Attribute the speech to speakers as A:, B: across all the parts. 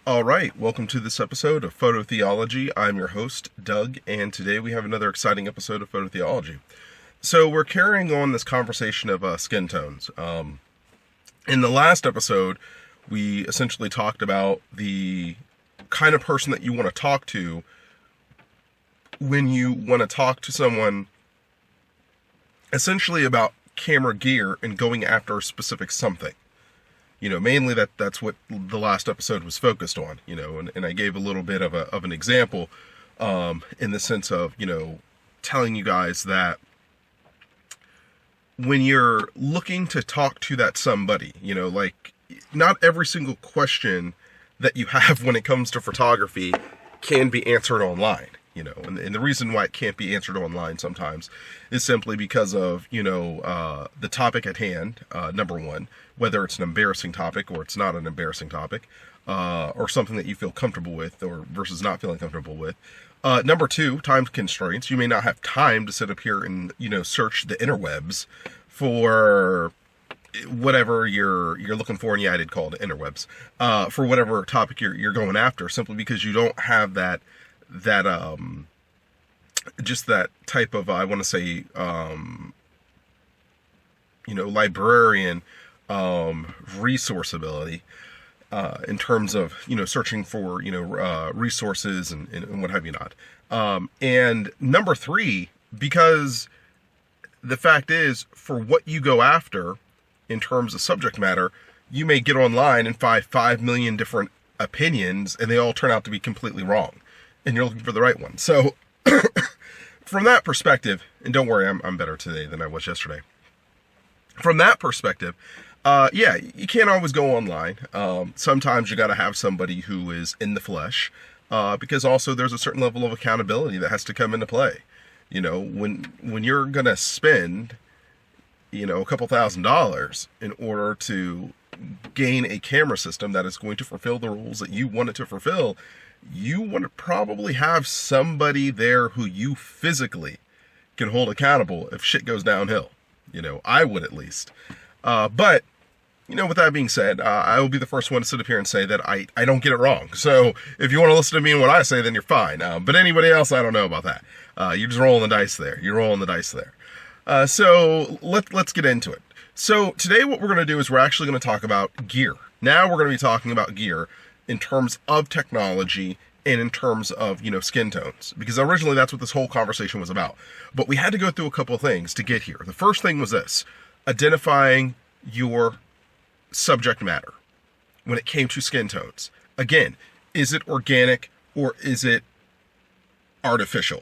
A: All right, welcome to this episode of Photo Theology. I'm your host, Doug, and today we have another exciting episode of Photo Theology. So we're carrying on this conversation of skin tones. In the last episode, we essentially talked about the kind of person that you want to talk to when you want to talk to someone essentially about camera gear and going after a specific something. Mainly that's what the last episode was focused on, and I gave a little bit of an example in the sense of, telling you guys that when you're looking to talk to that somebody, not every single question that you have when it comes to photography can be answered online. And the reason why it can't be answered online sometimes is simply because of, the topic at hand, number one, whether it's an embarrassing topic or it's not an embarrassing topic, or something that you feel comfortable with or versus not feeling comfortable with. Number two, time constraints. You may not have time to sit up here and, search the interwebs for whatever you're looking for, and yeah, I did call it interwebs, for whatever topic you're going after, simply because you don't have that just that type of, I want to say, librarian resource ability in terms of, searching for, resources and what have you not. And number three, because the fact is, for what you go after in terms of subject matter, you may get online and find 5 million different opinions and they all turn out to be completely wrong. And you're looking for the right one. So from that perspective, and don't worry, I'm better today than I was yesterday. From that perspective, you can't always go online. Sometimes you got to have somebody who is in the flesh, because also there's a certain level of accountability that has to come into play. When you're going to spend, a couple $1,000s in order to gain a camera system that is going to fulfill the rules that you want it to fulfill, you want to probably have somebody there who you physically can hold accountable if shit goes downhill. I would at least. But, with that being said, I will be the first one to sit up here and say that I don't get it wrong. So if you want to listen to me and what I say, then you're fine. But anybody else, I don't know about that. You're just rolling the dice there. You're rolling the dice there. So let's get into it. So today what we're going to do is we're actually going to talk about gear. Now we're going to be talking about gear in terms of technology and in terms of, skin tones. Because originally that's what this whole conversation was about. But we had to go through a couple of things to get here. The first thing was this: identifying your subject matter when it came to skin tones. Again, is it organic or is it artificial?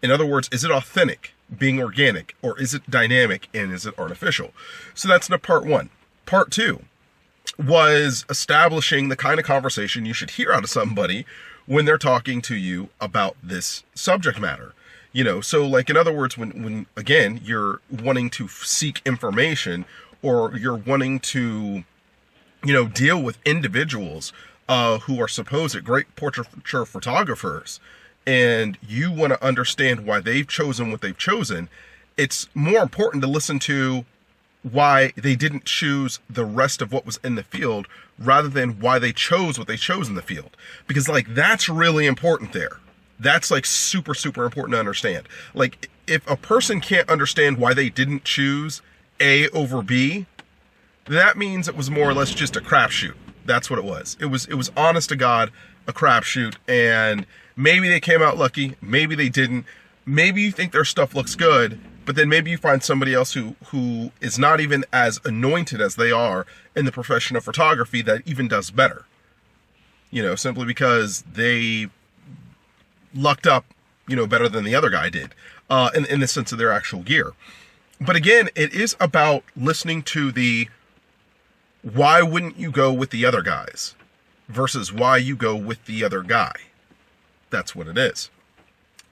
A: In other words, is it authentic, being organic, or is it dynamic and is it artificial? So that's part one. Part two was establishing the kind of conversation you should hear out of somebody when they're talking to you about this subject matter. So like, in other words, when again, you're wanting to seek information or you're wanting to, deal with individuals who are supposed great portraiture photographers, and you want to understand why they've chosen what they've chosen, it's more important to listen to why they didn't choose the rest of what was in the field rather than why they chose what they chose in the field. Because that's really important there. That's super, super important to understand. If a person can't understand why they didn't choose A over B, that means it was more or less just a crapshoot. That's what it was. It was honest to God, a crapshoot, and maybe they came out lucky, maybe they didn't. Maybe you think their stuff looks good, but then maybe you find somebody else who is not even as anointed as they are in the profession of photography that even does better. Simply because they lucked up, better than the other guy did, in the sense of their actual gear. But again, it is about listening to the why wouldn't you go with the other guys versus why you go with the other guy. That's what it is.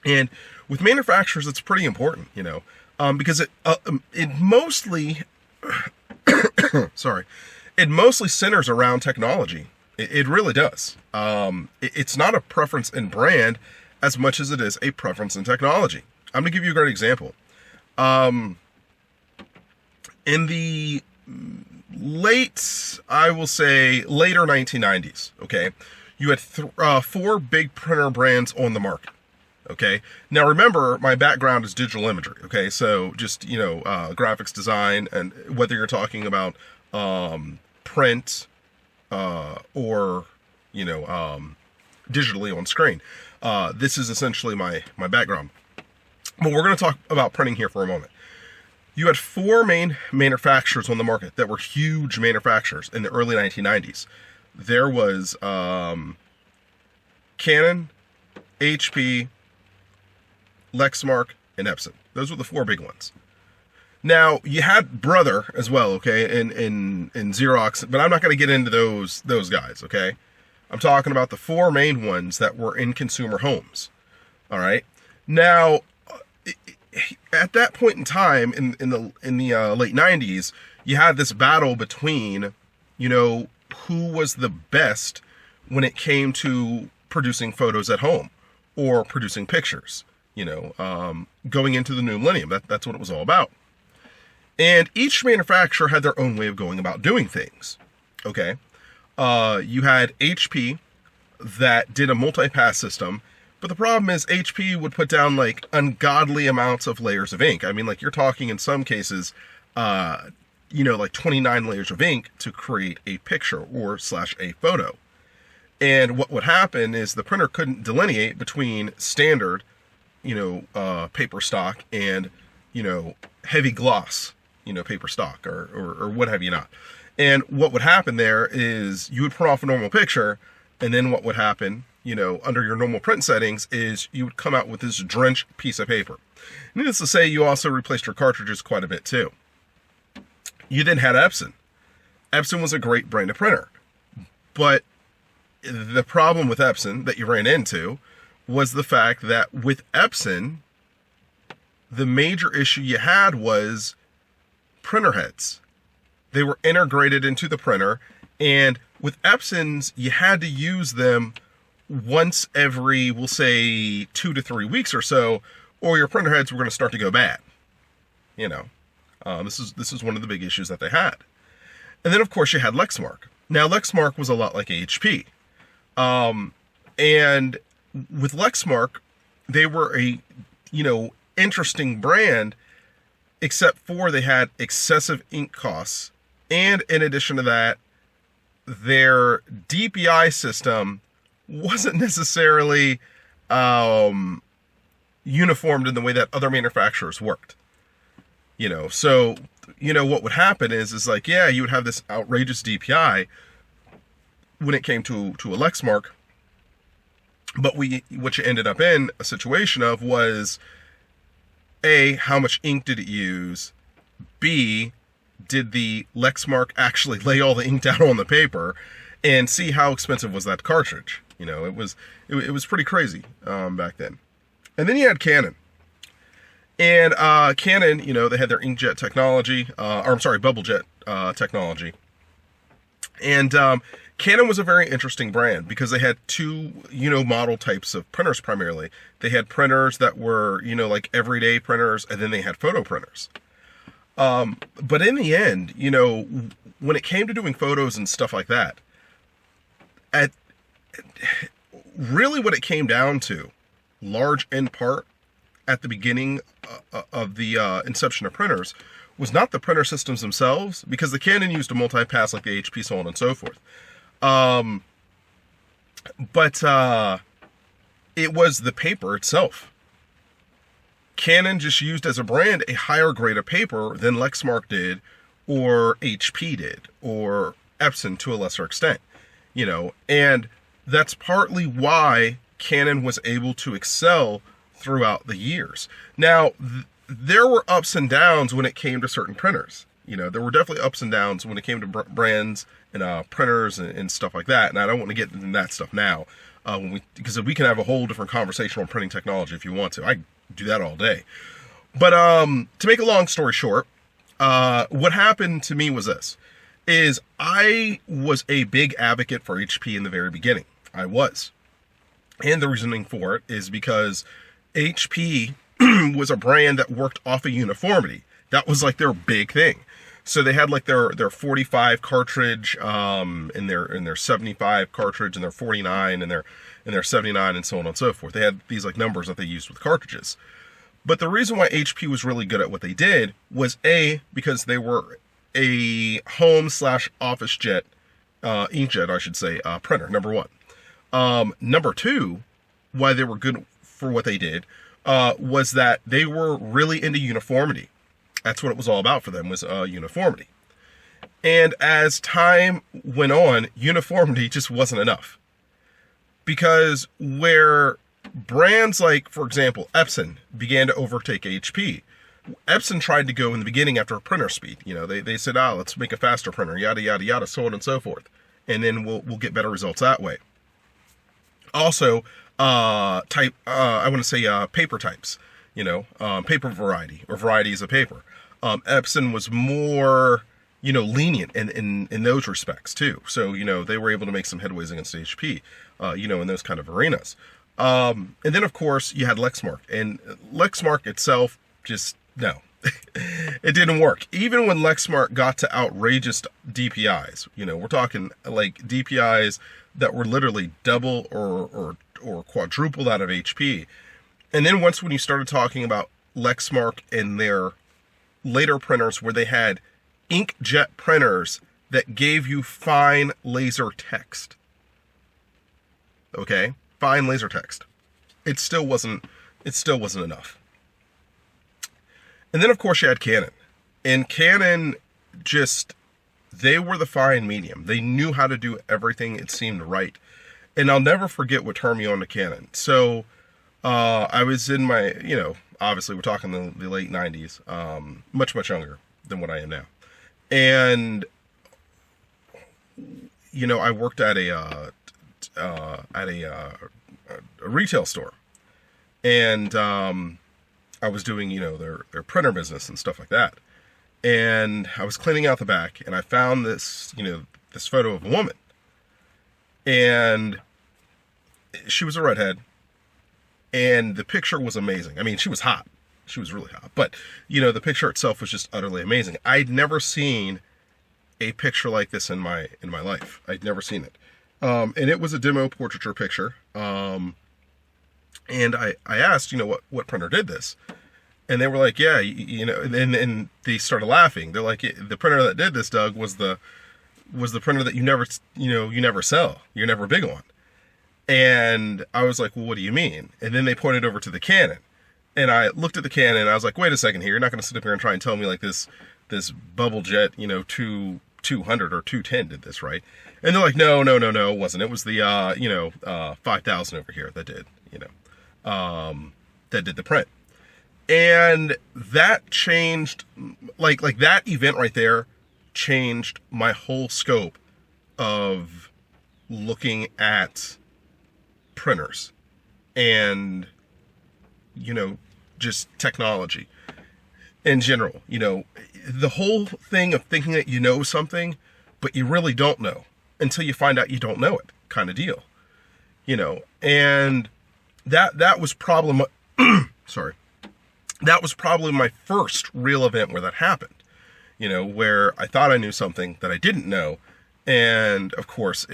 A: And with manufacturers, it's pretty important, because it mostly, it mostly centers around technology. It really does. It's not a preference in brand as much as it is a preference in technology. I'm going to give you a great example. In the later 1990s, okay, you had four big printer brands on the market. Okay. Now remember, my background is digital imagery. Okay. So just, graphics design, and whether you're talking about print or, digitally on screen, this is essentially my background. But we're going to talk about printing here for a moment. You had four main manufacturers on the market that were huge manufacturers in the early 1990s. There was Canon, HP, Lexmark, and Epson. Those were the four big ones. Now, you had Brother as well, okay, in Xerox, but I'm not going to get into those guys, okay? I'm talking about the four main ones that were in consumer homes, all right? Now, at that point in time, in the late 90s, you had this battle between, who was the best when it came to producing photos at home or producing pictures, going into the new millennium. That's what it was all about. And each manufacturer had their own way of going about doing things, okay? You had HP that did a multi-pass system, but the problem is HP would put down like ungodly amounts of layers of ink. I mean, like you're talking in some cases, like 29 layers of ink to create a picture or / a photo. And what would happen is the printer couldn't delineate between standard, paper stock and, heavy gloss, paper stock or what have you not. And what would happen there is you would print off a normal picture, and then what would happen, under your normal print settings is you would come out with this drenched piece of paper. Needless to say, you also replaced your cartridges quite a bit too. You then had Epson. Epson was a great brand of printer, but the problem with Epson that you ran into was the fact that with Epson, the major issue you had was printer heads. They were integrated into the printer, and with Epsons, you had to use them once every, we'll say, 2 to 3 weeks or so, or your printer heads were going to start to go bad. This is one of the big issues that they had. And then, of course, you had Lexmark. Now, Lexmark was a lot like HP. And with Lexmark, they were a, interesting brand, except for they had excessive ink costs. And in addition to that, their DPI system wasn't necessarily uniformed in the way that other manufacturers worked. So, what would happen is like, yeah, you would have this outrageous DPI when it came to a Lexmark, but what you ended up in a situation of was, A, how much ink did it use? B, did the Lexmark actually lay all the ink down on the paper? And C, how expensive was that cartridge? It was pretty crazy back then. And then you had Canon. And Canon, they had their inkjet technology, bubble jet technology. And Canon was a very interesting brand because they had two, model types of printers primarily. They had printers that were, like everyday printers, and then they had photo printers. But in the end, when it came to doing photos and stuff like that, really what it came down to, large in part, at the beginning of the inception of printers, was not the printer systems themselves, because the Canon used a multi-pass like the HP, so on and so forth. But it was the paper itself. Canon just used as a brand a higher grade of paper than Lexmark did, or HP did, or Epson to a lesser extent. And that's partly why Canon was able to excel throughout the years. Now, there were ups and downs when it came to certain printers. There were definitely ups and downs when it came to brands and printers and stuff like that. And I don't want to get into that stuff now, because we can have a whole different conversation on printing technology if you want to. I do that all day. But to make a long story short, what happened to me was this: is I was a big advocate for HP in the very beginning. I was. And the reasoning for it is because HP was a brand that worked off of uniformity. That was like their big thing. So they had like their 45 cartridge, and their 75 cartridge, and their 49, and their 79, and so on and so forth. They had these like numbers that they used with cartridges. But the reason why HP was really good at what they did was because they were a home/office jet, inkjet, I should say, printer. Number one. Number two, why they were good for what they did, was that they were really into uniformity. That's what it was all about for them, was uniformity. And as time went on, uniformity just wasn't enough. Because where brands like, for example, Epson began to overtake HP, Epson tried to go in the beginning after printer speed. They said, let's make a faster printer, yada, yada, yada, so on and so forth. And then we'll get better results that way. Also, paper types, paper variety, or varieties of paper. Epson was more, lenient in those respects too. So, they were able to make some headways against HP, in those kind of arenas. And then of course you had Lexmark, and Lexmark itself just, no, it didn't work. Even when Lexmark got to outrageous DPIs, we're talking like DPIs that were literally double or quadrupled out of HP. And then when you started talking about Lexmark and their later printers, where they had inkjet printers that gave you fine laser text. Okay? Fine laser text. It still wasn't enough. And then of course you had Canon. And Canon they were the fine medium. They knew how to do everything, it seemed right. And I'll never forget what turned me on to Canon. So, I was in my, obviously we're talking the late 90s, much, much younger than what I am now. And, I worked at a retail store. And, I was doing, their printer business and stuff like that. And I was cleaning out the back, and I found this, this photo of a woman. And she was a redhead, and the picture was amazing. I mean, she was hot. She was really hot. But, the picture itself was just utterly amazing. I'd never seen a picture like this in my life. I'd never seen it. And it was a demo portraiture picture. And I asked, what printer did this? And they were like, yeah, and they started laughing. They're like, the printer that did this, Doug, was the printer that you never sell. You're never big on. And I was like, well, what do you mean? And then they pointed over to the Canon. And I looked at the Canon, and I was like, wait a second here. You're not going to sit up here and try and tell me like this bubble jet, 200 or 210 did this, right? And they're like, no, it wasn't. It was the, 5000 over here that did, that did the print. And that changed, like that event right there changed my whole scope of looking at printers and, just technology in general. The whole thing of thinking that you know something, but you really don't know until you find out you don't know it, kind of deal. And that was probably sorry. That was probably my first real event where that happened, where I thought I knew something that I didn't know. And of course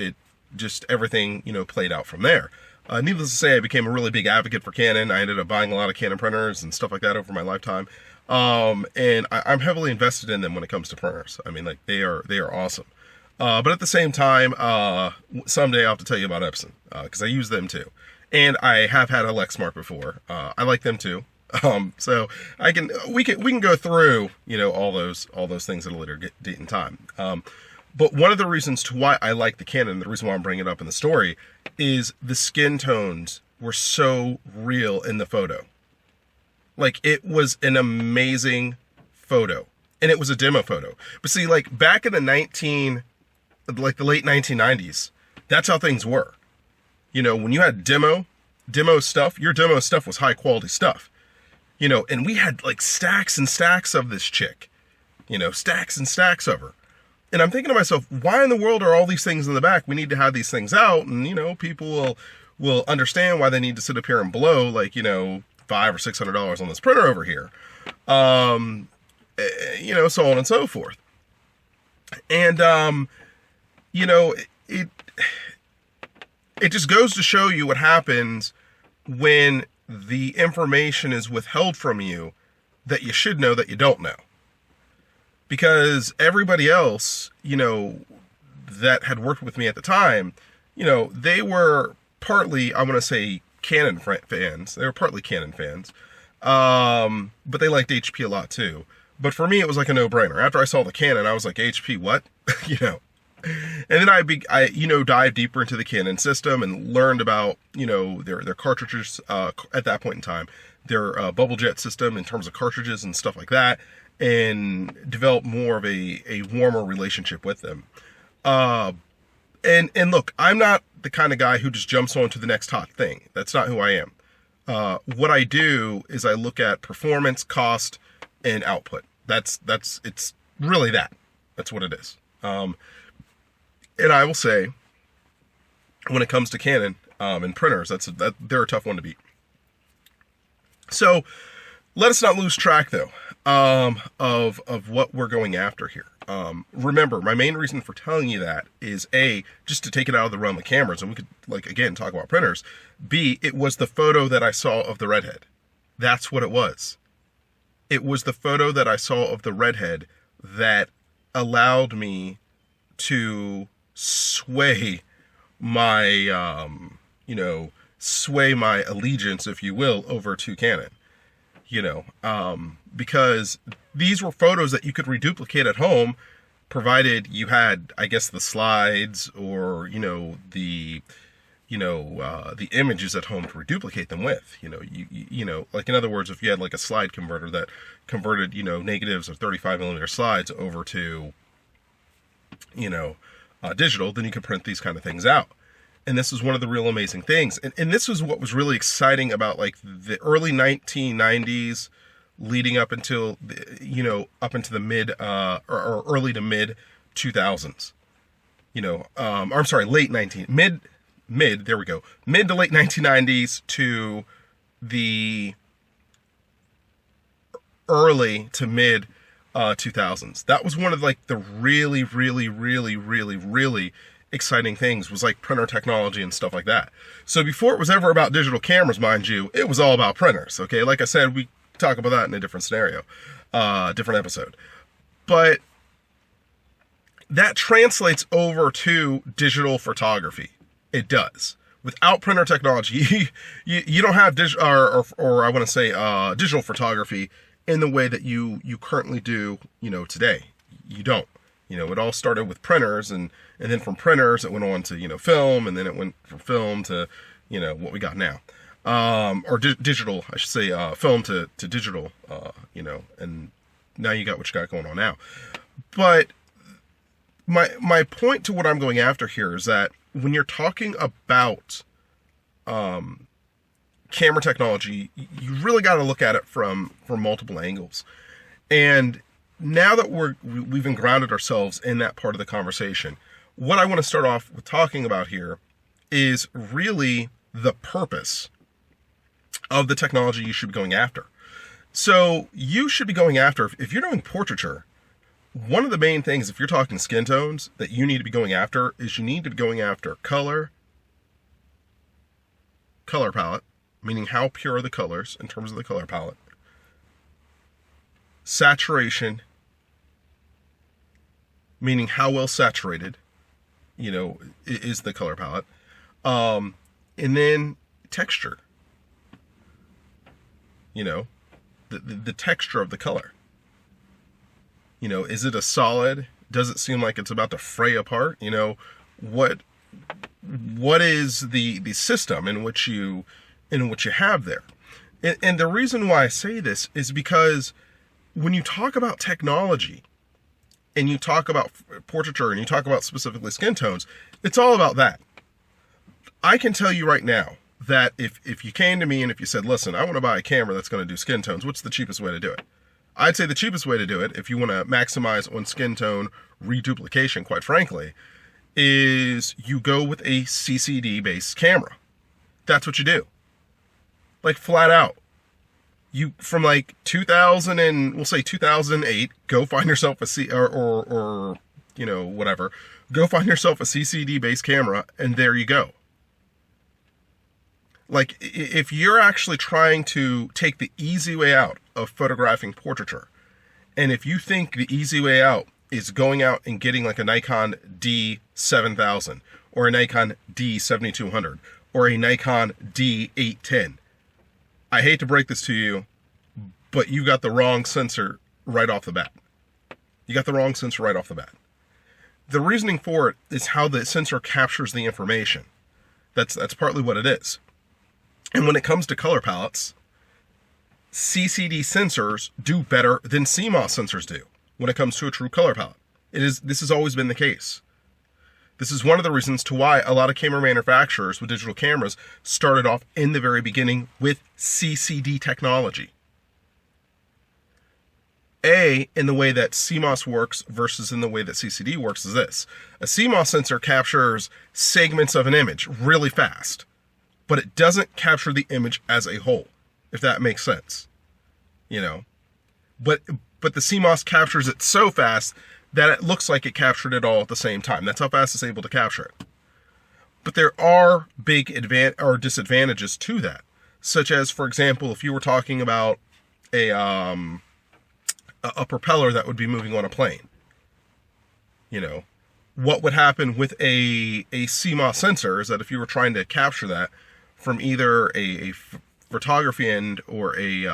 A: everything, played out from there. Needless to say, I became a really big advocate for Canon. I ended up buying a lot of Canon printers and stuff like that over my lifetime. And I'm heavily invested in them when it comes to printers. I mean, like they are awesome. But at the same time, someday I'll have to tell you about Epson, because I use them too. And I have had a Lexmark before. I like them too. So we can go through, all those things at a later date and time. But one of the reasons to why I like the Canon, the reason why I'm bringing it up in the story, is the skin tones were so real in the photo. Like, it was an amazing photo. And it was a demo photo. But see, like, back in the late 1990s, that's how things were. When you had demo stuff, your demo stuff was high quality stuff. And we had like stacks and stacks of this chick. Stacks and stacks of her. And I'm thinking to myself, why in the world are all these things in the back? We need to have these things out, and people will understand why they need to sit up here and blow like $500 or $600 on this printer over here. So on and so forth. And, you know, it, it just goes to show you what happens when the information is withheld from you that you should know that you don't know. Because everybody else, you know, that had worked with me at the time, you know, they were partly, I want to say, Canon fans. They were partly Canon fans. But they liked HP a lot too. But for me, it was like a no-brainer. After I saw the Canon, I was like, HP, what? You know. And then I you know, dived deeper into the Canon system and learned about, you know, their cartridges at that point in time, their bubble jet system in terms of cartridges and stuff like that, and developed more of a warmer relationship with them. And look, I'm not the kind of guy who just jumps on to the next hot thing. That's not who I am. What I do is I look at performance, cost, and output. It's really that. That's what it is. And I will say, when it comes to Canon and printers, they're a tough one to beat. So let us not lose track, though, of what we're going after here. Remember, my main reason for telling you that is A, just to take it out of the realm of cameras, and we could, like, again, talk about printers. B, it was the photo that I saw of the redhead. That's what it was. It was the photo that I saw of the redhead that allowed me to sway my, sway my allegiance, if you will, over to Canon. You know, because these were photos that you could reduplicate at home, provided you had, I guess, the slides or, you know, the images at home to reduplicate them with. You know, like, in other words, if you had like a slide converter that converted, you know, negatives of 35mm slides over to, you know, digital, then you could print these kind of things out. And this is one of the real amazing things. And this was what was really exciting about, like, the early 1990s leading up until, you know, up into the mid, or early to mid 2000s. You know, I'm sorry, mid to late 1990s to the early to mid 2000s. That was one of, like, the really, really, really, really, really exciting things, was like printer technology and stuff like that. So before it was ever about digital cameras, mind you, it was all about printers. Okay, like I said, we talk about that in a different scenario, different episode. But that translates over to digital photography. It does. Without printer technology, you don't have or I want to say digital photography in the way that you currently do, you know, today. You don't. You know, it all started with printers, and then from printers it went on to, you know, film, and then it went from film to, you know, what we got now, or digital, I should say, film to digital, you know, and now you got what you got going on now. But my point to what I'm going after here is that when you're talking about camera technology, you really got to look at it from multiple angles. And now that we've grounded ourselves in that part of the conversation, what I want to start off with talking about here is really the purpose of the technology you should be going after. So you should be going after, if you're doing portraiture, one of the main things, if you're talking skin tones, that you need to be going after is you need to be going after color palette, meaning how pure are the colors in terms of the color palette, saturation, meaning how well saturated, you know, is the color palette, and then texture, you know, the texture of the color. You know, is it a solid? Does it seem like it's about to fray apart? You know, what is the system in which you have there? And the reason why I say this is because when you talk about technology and you talk about portraiture and you talk about specifically skin tones, it's all about that. I can tell you right now that if you came to me and if you said, listen, I want to buy a camera that's going to do skin tones, what's the cheapest way to do it? I'd say the cheapest way to do it, if you want to maximize on skin tone reduplication, quite frankly, is you go with a CCD-based camera. That's what you do. Like, flat out. You, from like 2000 and we'll say 2008, go find yourself a whatever, go find yourself a CCD based camera, and there you go. Like, if you're actually trying to take the easy way out of photographing portraiture, and if you think the easy way out is going out and getting like a Nikon D7000 or a Nikon D7200 or a Nikon D810, I hate to break this to you, but you got the wrong sensor right off the bat. You got the wrong sensor right off the bat. The reasoning for it is how the sensor captures the information. That's partly what it is. And when it comes to color palettes, CCD sensors do better than CMOS sensors do when it comes to a true color palette. This has always been the case. This is one of the reasons to why a lot of camera manufacturers with digital cameras started off in the very beginning with CCD technology. In the way that CMOS works versus in the way that CCD works is this. A CMOS sensor captures segments of an image really fast, but it doesn't capture the image as a whole, if that makes sense. But the CMOS captures it so fast that it looks like it captured it all at the same time. That's how fast it's able to capture it. But there are big disadvantages to that, such as, for example, if you were talking about a propeller that would be moving on a plane. What would happen with a CMOS sensor is that if you were trying to capture that from either a photography end or a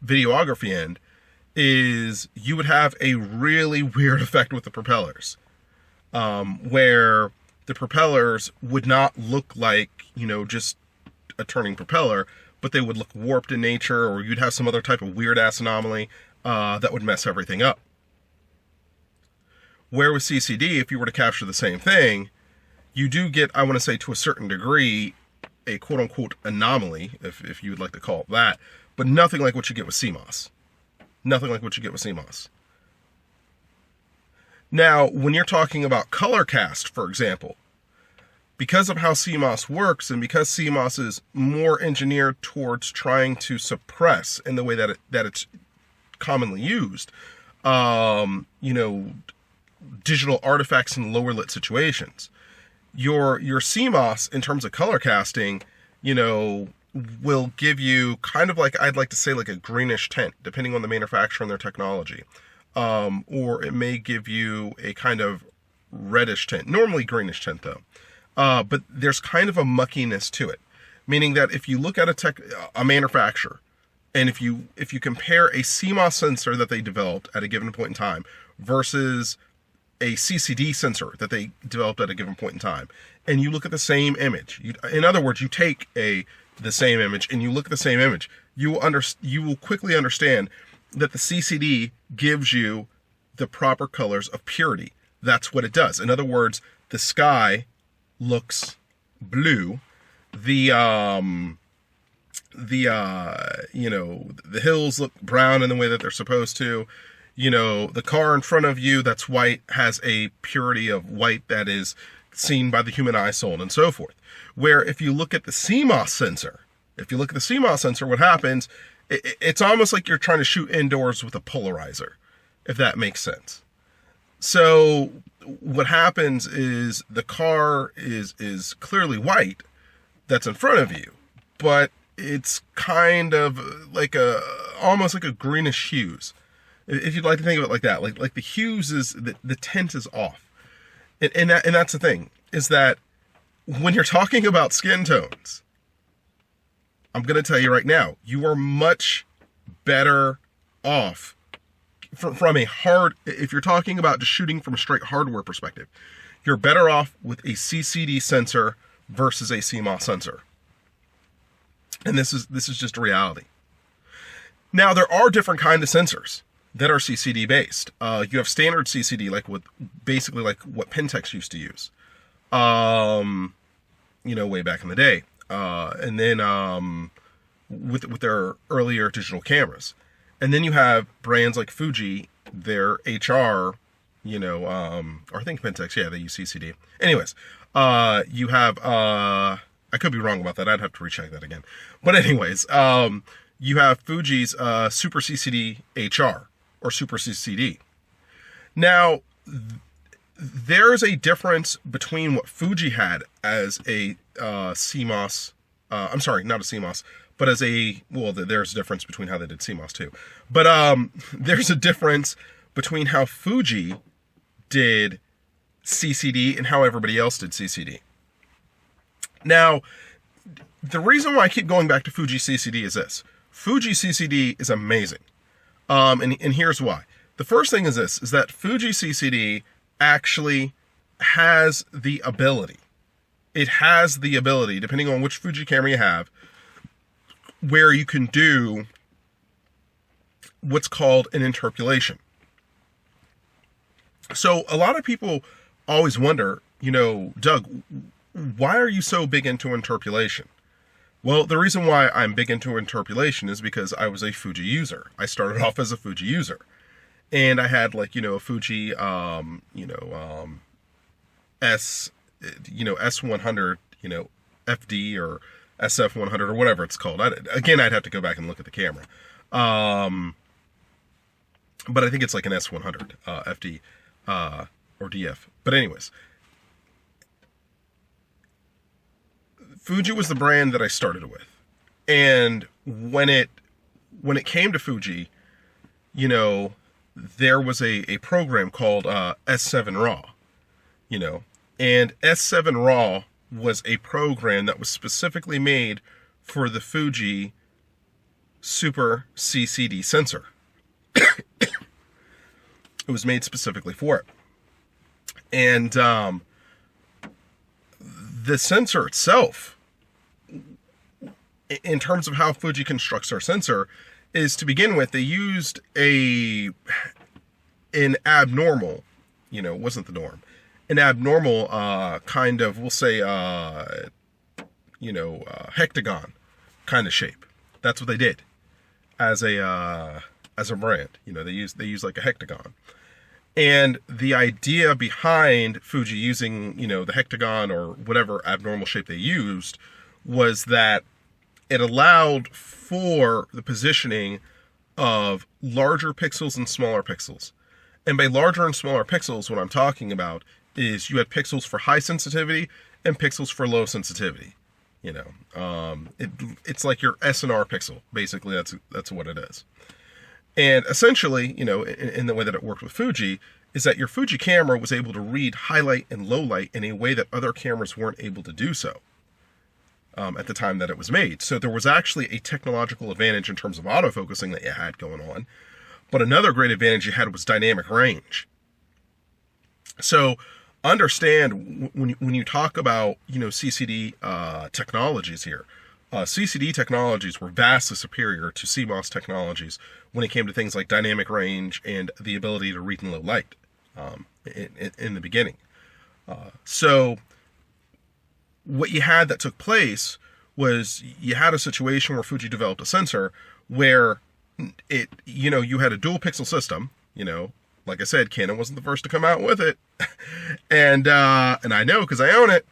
A: videography end, is you would have a really weird effect with the propellers, where the propellers would not look like, just a turning propeller, but they would look warped in nature, or you'd have some other type of weird ass anomaly that would mess everything up. Where with CCD, if you were to capture the same thing, you do get, I want to say to a certain degree, a quote unquote anomaly, if you would like to call it that, but nothing like what you get with CMOS. Nothing like what you get with CMOS. Now, when you're talking about color cast, for example, because of how CMOS works, and because CMOS is more engineered towards trying to suppress in the way that it's commonly used, digital artifacts in lower lit situations, your CMOS in terms of color casting, will give you kind of like, I'd like to say like a greenish tint, depending on the manufacturer and their technology. Or it may give you a kind of reddish tint, normally greenish tint though. But there's kind of a muckiness to it, meaning that if you look at a manufacturer, and if you compare a CMOS sensor that they developed at a given point in time versus a CCD sensor that they developed at a given point in time, and you look at the same image, in other words, you take the same image and you look at the same image, you will quickly understand that the CCD gives you the proper colors of purity. That's what it does. In other words, the sky looks blue, the hills look brown in the way that they're supposed to, the car in front of you that's white has a purity of white that is seen by the human eye, so on and so forth. Where if you look at the CMOS sensor, what happens, it's almost like you're trying to shoot indoors with a polarizer, if that makes sense. So what happens is the car is clearly white that's in front of you, but it's kind of like almost like a greenish hues. If you'd like to think of it like that, like the hues is, the tint is off. And that's the thing, is that when you're talking about skin tones, I'm going to tell you right now, you are much better off from if you're talking about just shooting from a straight hardware perspective, you're better off with a CCD sensor versus a CMOS sensor. And this is just a reality. Now, there are different kinds of sensors that are CCD based. You have standard CCD, like what Pentax used to use, way back in the day. And then with their earlier digital cameras. And then you have brands like Fuji, their HR, or I think Pentax, yeah, they use CCD. Anyways, you have, I could be wrong about that. I'd have to recheck that again. But anyways, you have Fuji's Super CCD HR or Super CCD. Now, there is a difference between what Fuji had as a CMOS. I'm sorry, not a CMOS, but as a, well, there's a difference between how they did CMOS too. But there's a difference between how Fuji did CCD and how everybody else did CCD. Now, the reason why I keep going back to Fuji CCD is this. Fuji CCD is amazing. And here's why. The first thing is this, is that Fuji CCD actually has the ability. It has the ability, depending on which Fuji camera you have, where you can do what's called an interpolation. So a lot of people always wonder, Doug, why are you so big into interpolation? Well, the reason why I'm big into interpolation is because I was a Fuji user. I started off as a Fuji user. And I had a Fuji, S100, FD or SF100 or whatever it's called. I'd have to go back and look at the camera. But I think it's like an S100, FD, or DF. But anyways, Fuji was the brand that I started with. And when it came to Fuji, there was a program called S7 RAW, and S7 RAW was a program that was specifically made for the Fuji Super CCD sensor. It was made specifically for it. And the sensor itself, in terms of how Fuji constructs their sensor, is to begin with, they used an abnormal, it wasn't the norm, an abnormal kind of, we'll say, hectagon kind of shape. That's what they did as a brand. They use like a hectagon. And the idea behind Fuji using, the hectagon or whatever abnormal shape they used was that it allowed for the positioning of larger pixels and smaller pixels. And by larger and smaller pixels, what I'm talking about is you had pixels for high sensitivity and pixels for low sensitivity. It's like your S and R pixel. Basically, that's what it is. And essentially, in the way that it worked with Fuji, is that your Fuji camera was able to read highlight and low light in a way that other cameras weren't able to do so at the time that it was made. So there was actually a technological advantage in terms of autofocusing that you had going on. But another great advantage you had was dynamic range. So understand when you talk about, CCD technologies here, CCD technologies were vastly superior to CMOS technologies when it came to things like dynamic range and the ability to read in low light in the beginning. So what you had that took place was you had a situation where Fuji developed a sensor where you had a dual pixel system, like I said, Canon wasn't the first to come out with it. and I know, cause I own it.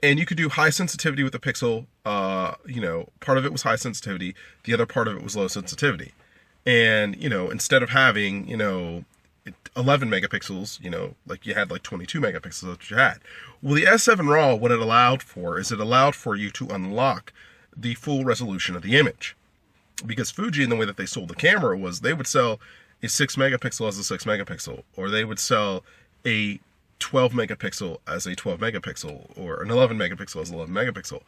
A: And you could do high sensitivity with the pixel. Part of it was high sensitivity. The other part of it was low sensitivity. And, instead of having, 11 megapixels, like you had like 22 megapixels that you had. Well, the S7 RAW, what it allowed for is it allowed for you to unlock the full resolution of the image. Because Fuji, in the way that they sold the camera, was they would sell a 6 megapixel as a 6 megapixel, or they would sell a 12 megapixel as a 12 megapixel, or an 11 megapixel as 11 megapixel.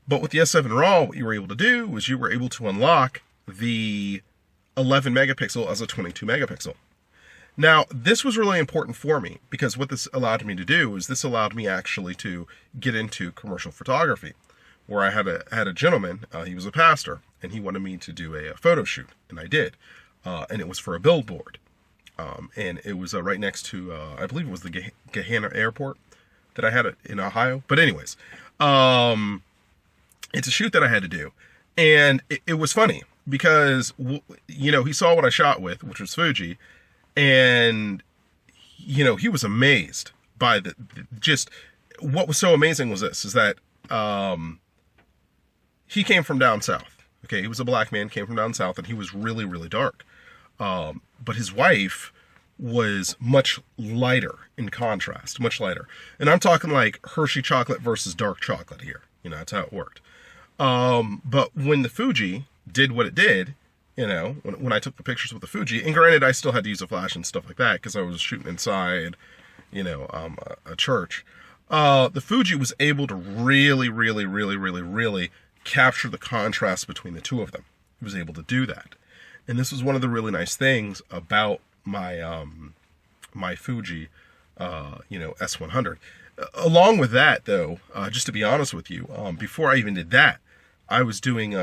A: But with the S7 RAW, what you were able to do was you were able to unlock the 11 megapixel as a 22 megapixel. Now, this was really important for me because what this allowed me to do is this allowed me actually to get into commercial photography, where I had a gentleman, he was a pastor, and he wanted me to do a photo shoot, and I did. And it was for a billboard. And it was right next to, I believe it was the Gahanna Airport that I had in Ohio. But anyways, it's a shoot that I had to do. And it was funny because, he saw what I shot with, which was Fuji. And, he was amazed by just what was so amazing was this, is that he came from down south. Okay, he was a black man, came from down south, and he was really, really dark. But his wife was much lighter in contrast, much lighter. And I'm talking like Hershey chocolate versus dark chocolate here. That's how it worked. But when the Fuji did what it did, when I took the pictures with the Fuji, and granted, I still had to use a flash and stuff like that because I was shooting inside, a church. The Fuji was able to really, really, really, really, really capture the contrast between the two of them. It was able to do that. And this was one of the really nice things about my my Fuji, S100. Along with that, though, just to be honest with you, before I even did that, I was doing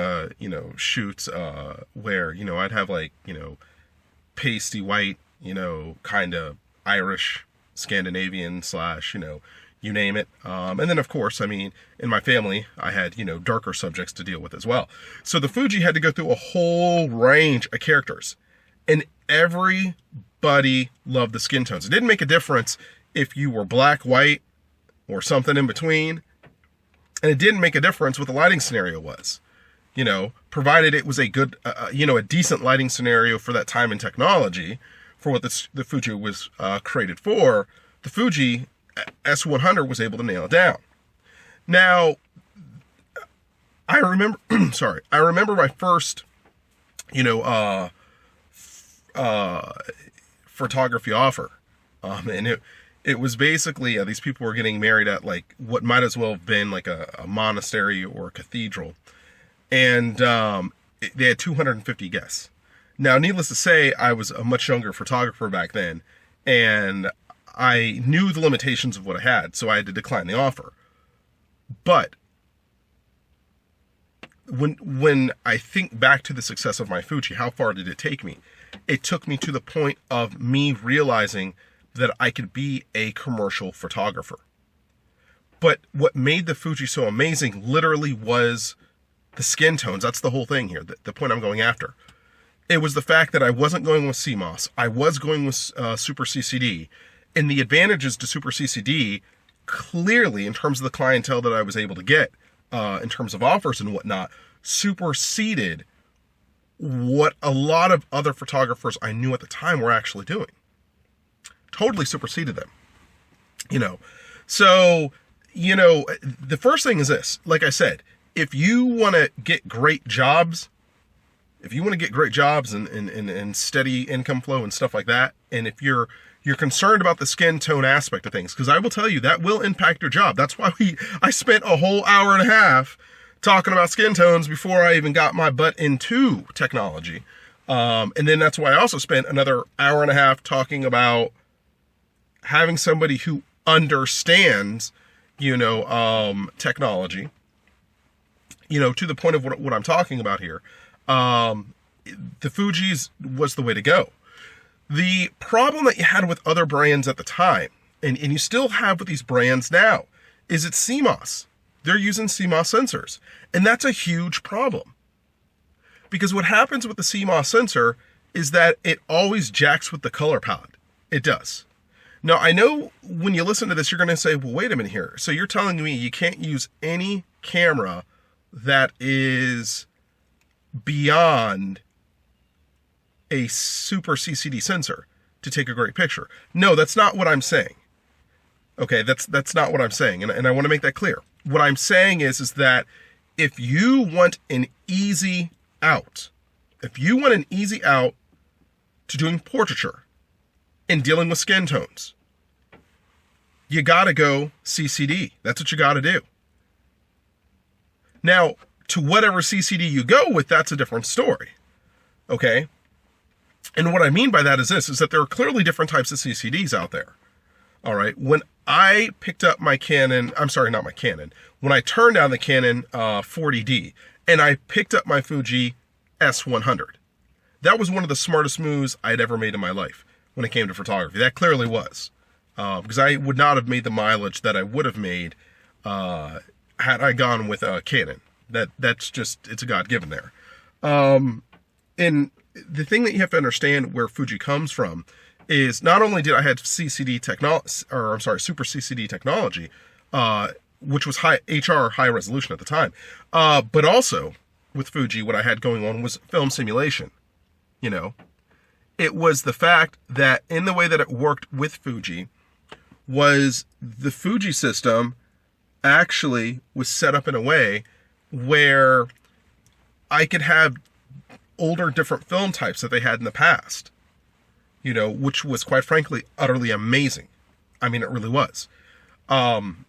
A: shoots where I'd have like pasty white, kind of Irish, Scandinavian / you name it. And then, of course, in my family, I had, darker subjects to deal with as well. So the Fuji had to go through a whole range of characters. And everybody loved the skin tones. It didn't make a difference if you were black, white, or something in between. And it didn't make a difference what the lighting scenario was. Provided it was a good, a decent lighting scenario for that time and technology, for what the Fuji was created for, the Fuji S100 was able to nail it down. Now, I remember, I remember my first, photography offer. And it was basically, these people were getting married at like what might as well have been like a monastery or a cathedral. And they had 250 guests. Now, needless to say, I was a much younger photographer back then, and I knew the limitations of what I had, so I had to decline the offer. But when I think back to the success of my Fuji, how far did it take me? It took me to the point of me realizing that I could be a commercial photographer. But what made the Fuji so amazing literally was the skin tones. That's the whole thing here, the point I'm going after. It was the fact that I wasn't going with CMOS. I was going with Super CCD. And the advantages to Super CCD, clearly, in terms of the clientele that I was able to get, in terms of offers and whatnot, superseded what a lot of other photographers I knew at the time were actually doing. Totally superseded them. So, the first thing is this. Like I said, if you want to get great jobs, and steady income flow and stuff like that, and if you're concerned about the skin tone aspect of things, because I will tell you that will impact your job. That's why I spent a whole hour and a half talking about skin tones before I even got my butt into technology. And then that's why I also spent another hour and a half talking about having somebody who understands, technology, to the point of what I'm talking about here. The Fuji's was the way to go. The problem that you had with other brands at the time, and you still have with these brands now, is it's CMOS. They're using CMOS sensors. And that's a huge problem. Because what happens with the CMOS sensor is that it always jacks with the color palette. It does. Now, I know when you listen to this, you're going to say, well, wait a minute here. So you're telling me you can't use any camera that is beyond a Super CCD sensor to take a great picture. No, that's not what I'm saying. Okay, that's not what I'm saying, and I want to make that clear. What I'm saying is that if you want an easy out, to doing portraiture and dealing with skin tones, you gotta go CCD. That's what you gotta do. Now, to whatever CCD you go with, that's a different story. Okay? And what I mean by that is this, is that there are clearly different types of CCDs out there. All right? When I picked up my Canon, when I turned down the Canon 40D and I picked up my Fuji S100, that was one of the smartest moves I'd ever made in my life when it came to photography. That clearly was. Because I would not have made the mileage that I would have made had I gone with a Canon. That's just, it's a God-given there. And the thing that you have to understand where Fuji comes from is not only did I have Super CCD technology, which was high resolution at the time, but also with Fuji, what I had going on was film simulation. You know, it was the fact that in the way that it worked with Fuji was the Fuji system actually was set up in a way where I could have older different film types that they had in the past, you know, which was quite frankly utterly amazing. I mean, it really was. And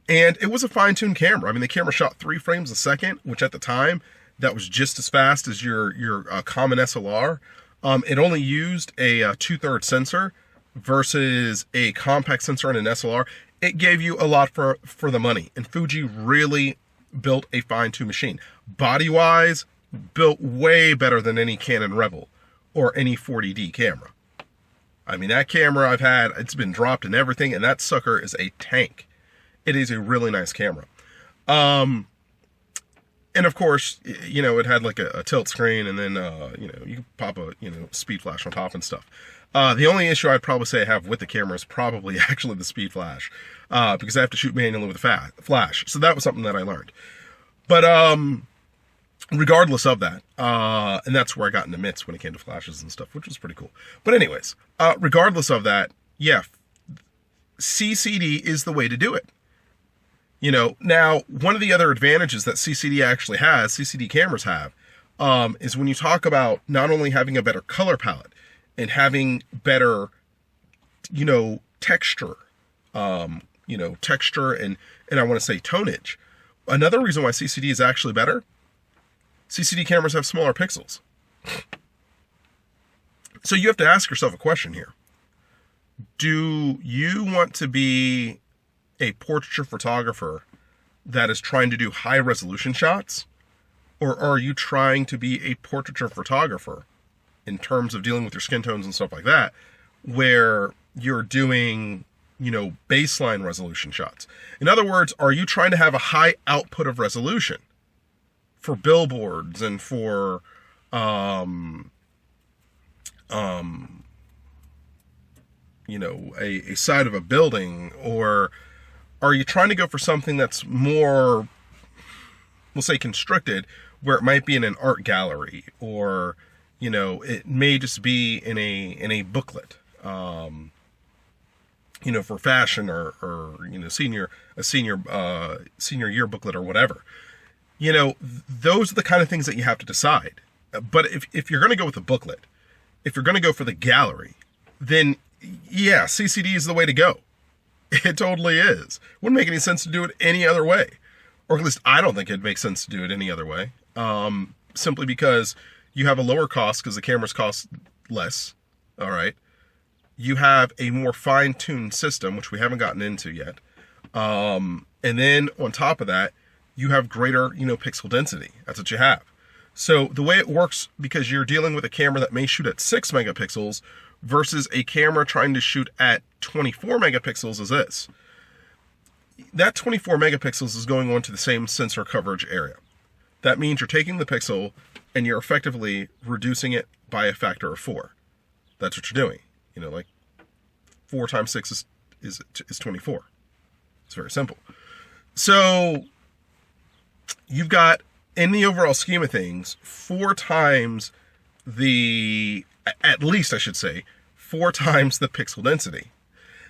A: it was a fine-tuned camera. I mean, the camera shot 3 frames a second, which at the time, that was just as fast as your common SLR. It only used a 2/3 sensor versus a compact sensor in an SLR. It gave you a lot for the money. And Fuji really built a fine-tuned machine. Body-wise, built way better than any Canon Rebel or any 40D camera. I mean, that camera I've had, it's been dropped and everything, and that sucker is a tank. It is a really nice camera. And of course, you know, it had like a tilt screen, and then, you know, you could pop a, you know, speed flash on top and stuff. The only issue I'd probably say I have with the camera is probably actually the speed flash, because I have to shoot manually with a flash. So that was something that I learned. But regardless of that, and that's where I got into mitts when it came to flashes and stuff, which was pretty cool. But anyways, regardless of that, yeah, CCD is the way to do it. You know, now, one of the other advantages that CCD actually has, CCD cameras have, is when you talk about not only having a better color palette and having better, you know, texture, and I want to say tonnage. Another reason why CCD is actually better, CCD cameras have smaller pixels. So you have to ask yourself a question here. Do you want to be a portraiture photographer that is trying to do high resolution shots? Or are you trying to be a portraiture photographer in terms of dealing with your skin tones and stuff like that, where you're doing, you know, baseline resolution shots? In other words, are you trying to have a high output of resolution for billboards and for, you know, a side of a building? Or are you trying to go for something that's more, we'll say, constricted, where it might be in an art gallery, or, you know, it may just be in a booklet, you know, for fashion, or you know, senior year booklet or whatever. You know, those are the kind of things that you have to decide. But if you're going to go with a booklet, if you're going to go for the gallery, then yeah, CCD is the way to go. It totally is. Wouldn't make any sense to do it any other way. Or at least I don't think it makes sense to do it any other way. Simply because you have a lower cost because the cameras cost less. All right. You have a more fine-tuned system, which we haven't gotten into yet. And then on top of that, you have greater, you know, pixel density. That's what you have. So the way it works, because you're dealing with a camera that may shoot at 6 megapixels versus a camera trying to shoot at 24 megapixels, is this. That 24 megapixels is going on to the same sensor coverage area. That means you're taking the pixel and you're effectively reducing it by a factor of 4. That's what you're doing. You know, like 4 times 6 is 24. It's very simple. So you've got, in the overall scheme of things, 4 times the, at least I should say, 4 times the pixel density.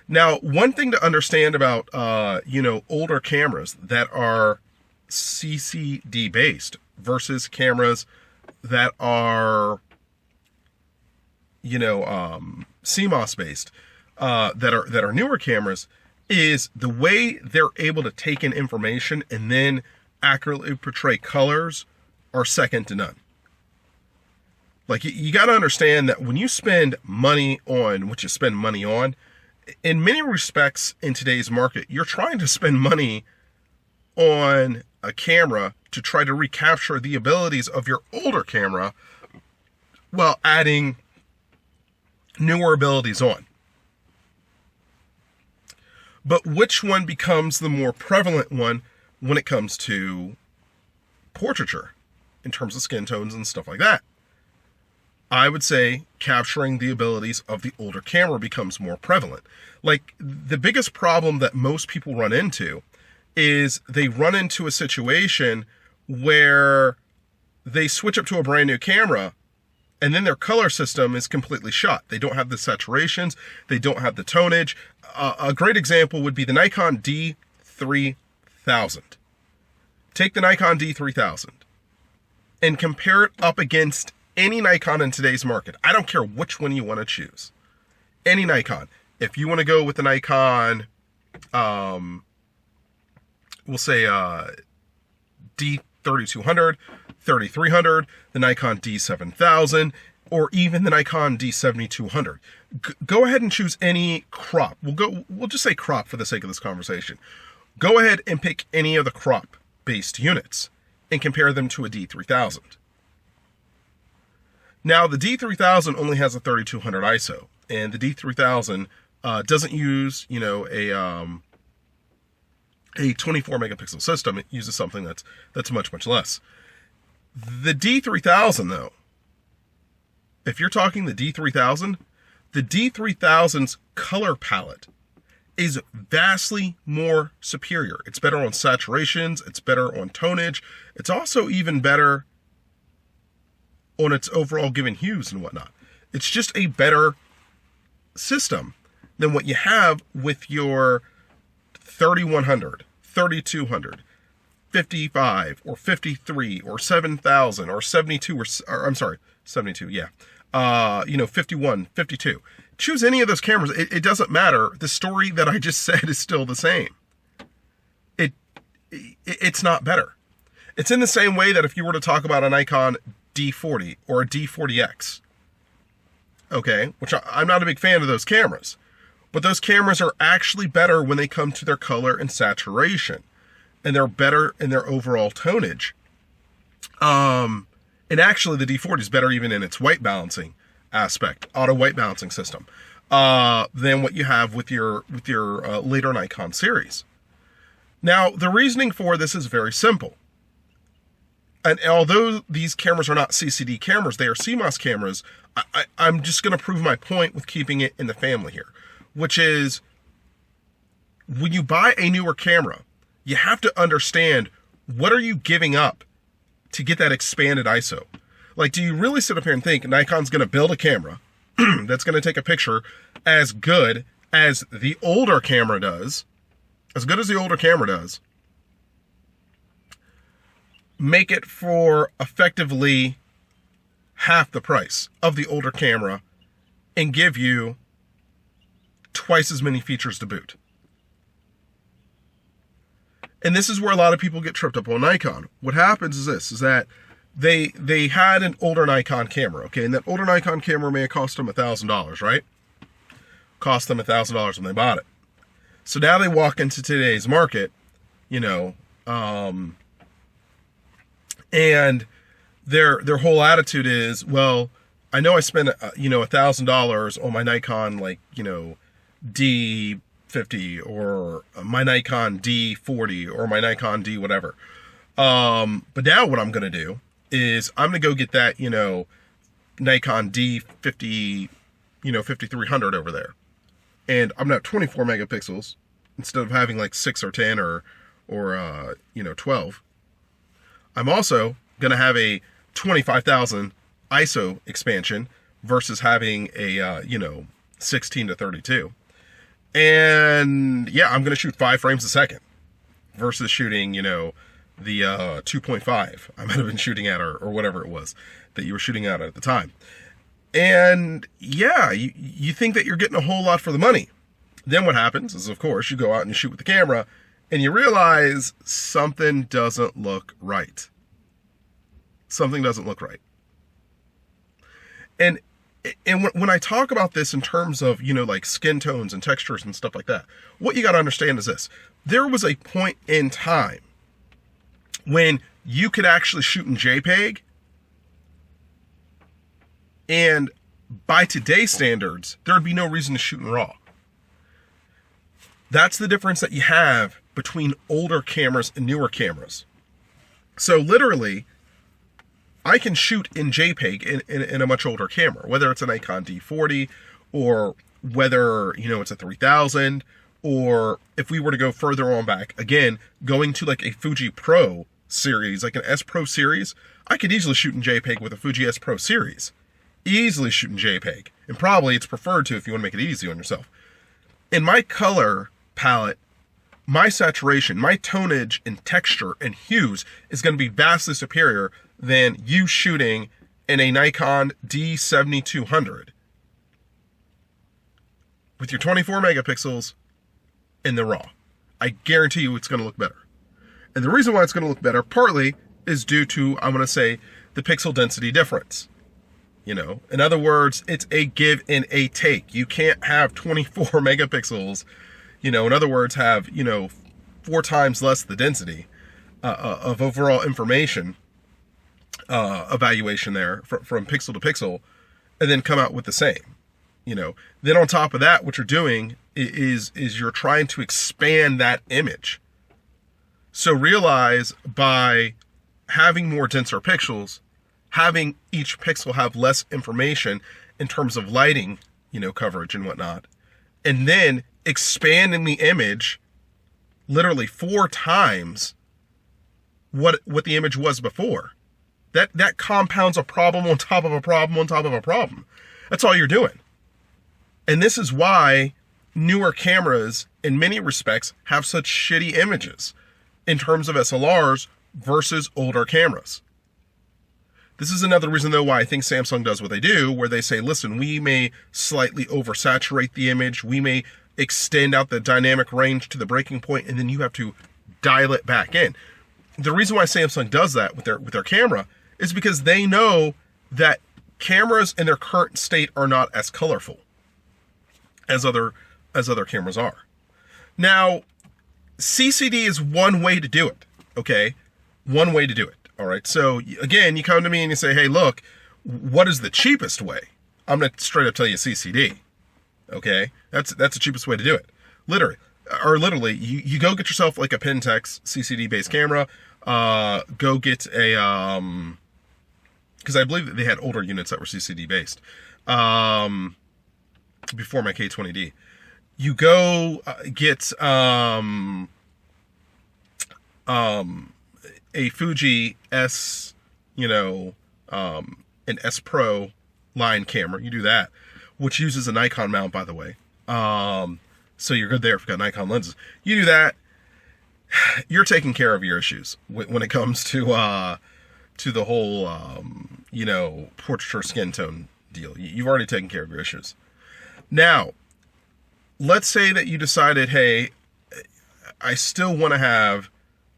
A: Now, one thing to understand about, you know, older cameras that are CCD based versus cameras that are, you know, CMOS based, that are newer cameras, is the way they're able to take in information and then accurately portray colors are second to none. Like, you got to understand that when you spend money on what you spend money on, in many respects in today's market, you're trying to spend money on a camera to try to recapture the abilities of your older camera while adding newer abilities on. But which one becomes the more prevalent one when it comes to portraiture in terms of skin tones and stuff like that? I would say capturing the abilities of the older camera becomes more prevalent. Like, the biggest problem that most people run into is they run into a situation where they switch up to a brand new camera, and then their color system is completely shot. They don't have the saturations. They don't have the tonage. A great example would be the Nikon D3000. Take the Nikon D3000 and compare it up against any Nikon in today's market. I don't care which one you want to choose. Any Nikon. If you want to go with the Nikon, we'll say D3200, 3300, the Nikon D7000, or even the Nikon D7200. Go ahead and choose any crop. We'll just say crop for the sake of this conversation. Go ahead and pick any of the crop-based units and compare them to a D3000. Now, the D3000 only has a 3200 ISO, and the D3000 doesn't use, a 24 megapixel system. It uses something that's much, much less. The D3000, though, if you're talking the D3000's color palette is vastly more superior. It's better on saturations. It's better on tonage. It's also even better on its overall given hues and whatnot. It's just a better system than what you have with your 3100, 3200, 55 or 53 or 7000 or 72 or I'm sorry, 72, yeah. 51, 52. Choose any of those cameras. It doesn't matter. The story that I just said is still the same. It's not better. It's in the same way that if you were to talk about a Nikon D40 or a D40X, okay, which I'm not a big fan of those cameras, but those cameras are actually better when they come to their color and saturation, and they're better in their overall tonage. And actually the D40 is better even in its white balancing aspect, auto white balancing system, than what you have with your later Nikon series. Now, the reasoning for this is very simple. And although these cameras are not CCD cameras, they are CMOS cameras, I'm just going to prove my point with keeping it in the family here, which is when you buy a newer camera, you have to understand what are you giving up to get that expanded ISO. Like, do you really sit up here and think Nikon's going to build a camera that's going to take a picture as good as the older camera does, make it for effectively half the price of the older camera, and give you twice as many features to boot? And this is where a lot of people get tripped up on Nikon. What happens is this, is that they had an older Nikon camera, okay? And that older Nikon camera may have cost them $1,000, right? Cost them $1,000 when they bought it. So now they walk into today's market, and their whole attitude is, well, I know I spent $1,000 on my Nikon, D50 or my Nikon D40 or my Nikon D whatever. But now what I'm going to do is I'm going to go get that, Nikon D50, 5300 over there. And I'm not 24 megapixels instead of having like 6 or 10 or 12. I'm also going to have a 25,000 ISO expansion versus having a, 16 to 32. And yeah, I'm going to shoot 5 frames a second versus shooting, the 2.5 I might have been shooting at, or whatever it was that you were shooting at the time. And yeah, you think that you're getting a whole lot for the money. Then what happens is, of course, you go out and you shoot with the camera and you realize something doesn't look right. Something doesn't look right. And when I talk about this in terms of, like skin tones and textures and stuff like that, what you got to understand is this. There was a point in time when you could actually shoot in JPEG, and by today's standards, there'd be no reason to shoot in RAW. That's the difference that you have between older cameras and newer cameras. So literally, I can shoot in JPEG in a much older camera, whether it's a Nikon D40 or whether, it's a 3000, or if we were to go further on back, again, going to like a Fuji Pro series, like an S Pro series, I could easily shoot in JPEG with a Fuji S Pro series. Easily shoot in JPEG. And probably it's preferred to if you want to make it easy on yourself. In my color palette, my saturation, my tonage and texture and hues is going to be vastly superior than you shooting in a Nikon D7200 with your 24 megapixels in the RAW. I guarantee you it's going to look better. And the reason why it's going to look better partly is due to, I'm going to say, the pixel density difference. You know, in other words, it's a give and a take. You can't have 24 megapixels, you know, in other words, have, you know, 4 times less the density of overall information evaluation there from pixel to pixel, and then come out with the same. You know, then on top of that, what you're doing is you're trying to expand that image. So realize by having more denser pixels, having each pixel have less information in terms of lighting, you know, coverage and whatnot, and then expanding the image literally 4 times what the image was before. That compounds a problem on top of a problem on top of a problem. That's all you're doing. And this is why newer cameras, in many respects, have such shitty images in terms of SLRs versus older cameras. This is another reason, though, why I think Samsung does what they do, where they say, listen, we may slightly oversaturate the image, we may extend out the dynamic range to the breaking point, and then you have to dial it back in. The reason why Samsung does that with their camera is because they know that cameras in their current state are not as colorful as other cameras are. Now, CCD is one way to do it, okay? One way to do it, all right? So, again, you come to me and you say, hey, look, what is the cheapest way? I'm going to straight up tell you CCD, okay? That's the cheapest way to do it. Literally, you go get yourself like a Pentax CCD-based camera. Go get a, because I believe that they had older units that were CCD-based. Before my K20D. You go get a Fuji S, you know, an S Pro line camera. You do that, which uses a Nikon mount, by the way. So you're good there if you've got Nikon lenses. You do that, you're taking care of your issues when it comes to the whole, you know, portraiture skin tone deal. You've already taken care of your issues. Now, let's say that you decided, hey, I still want to have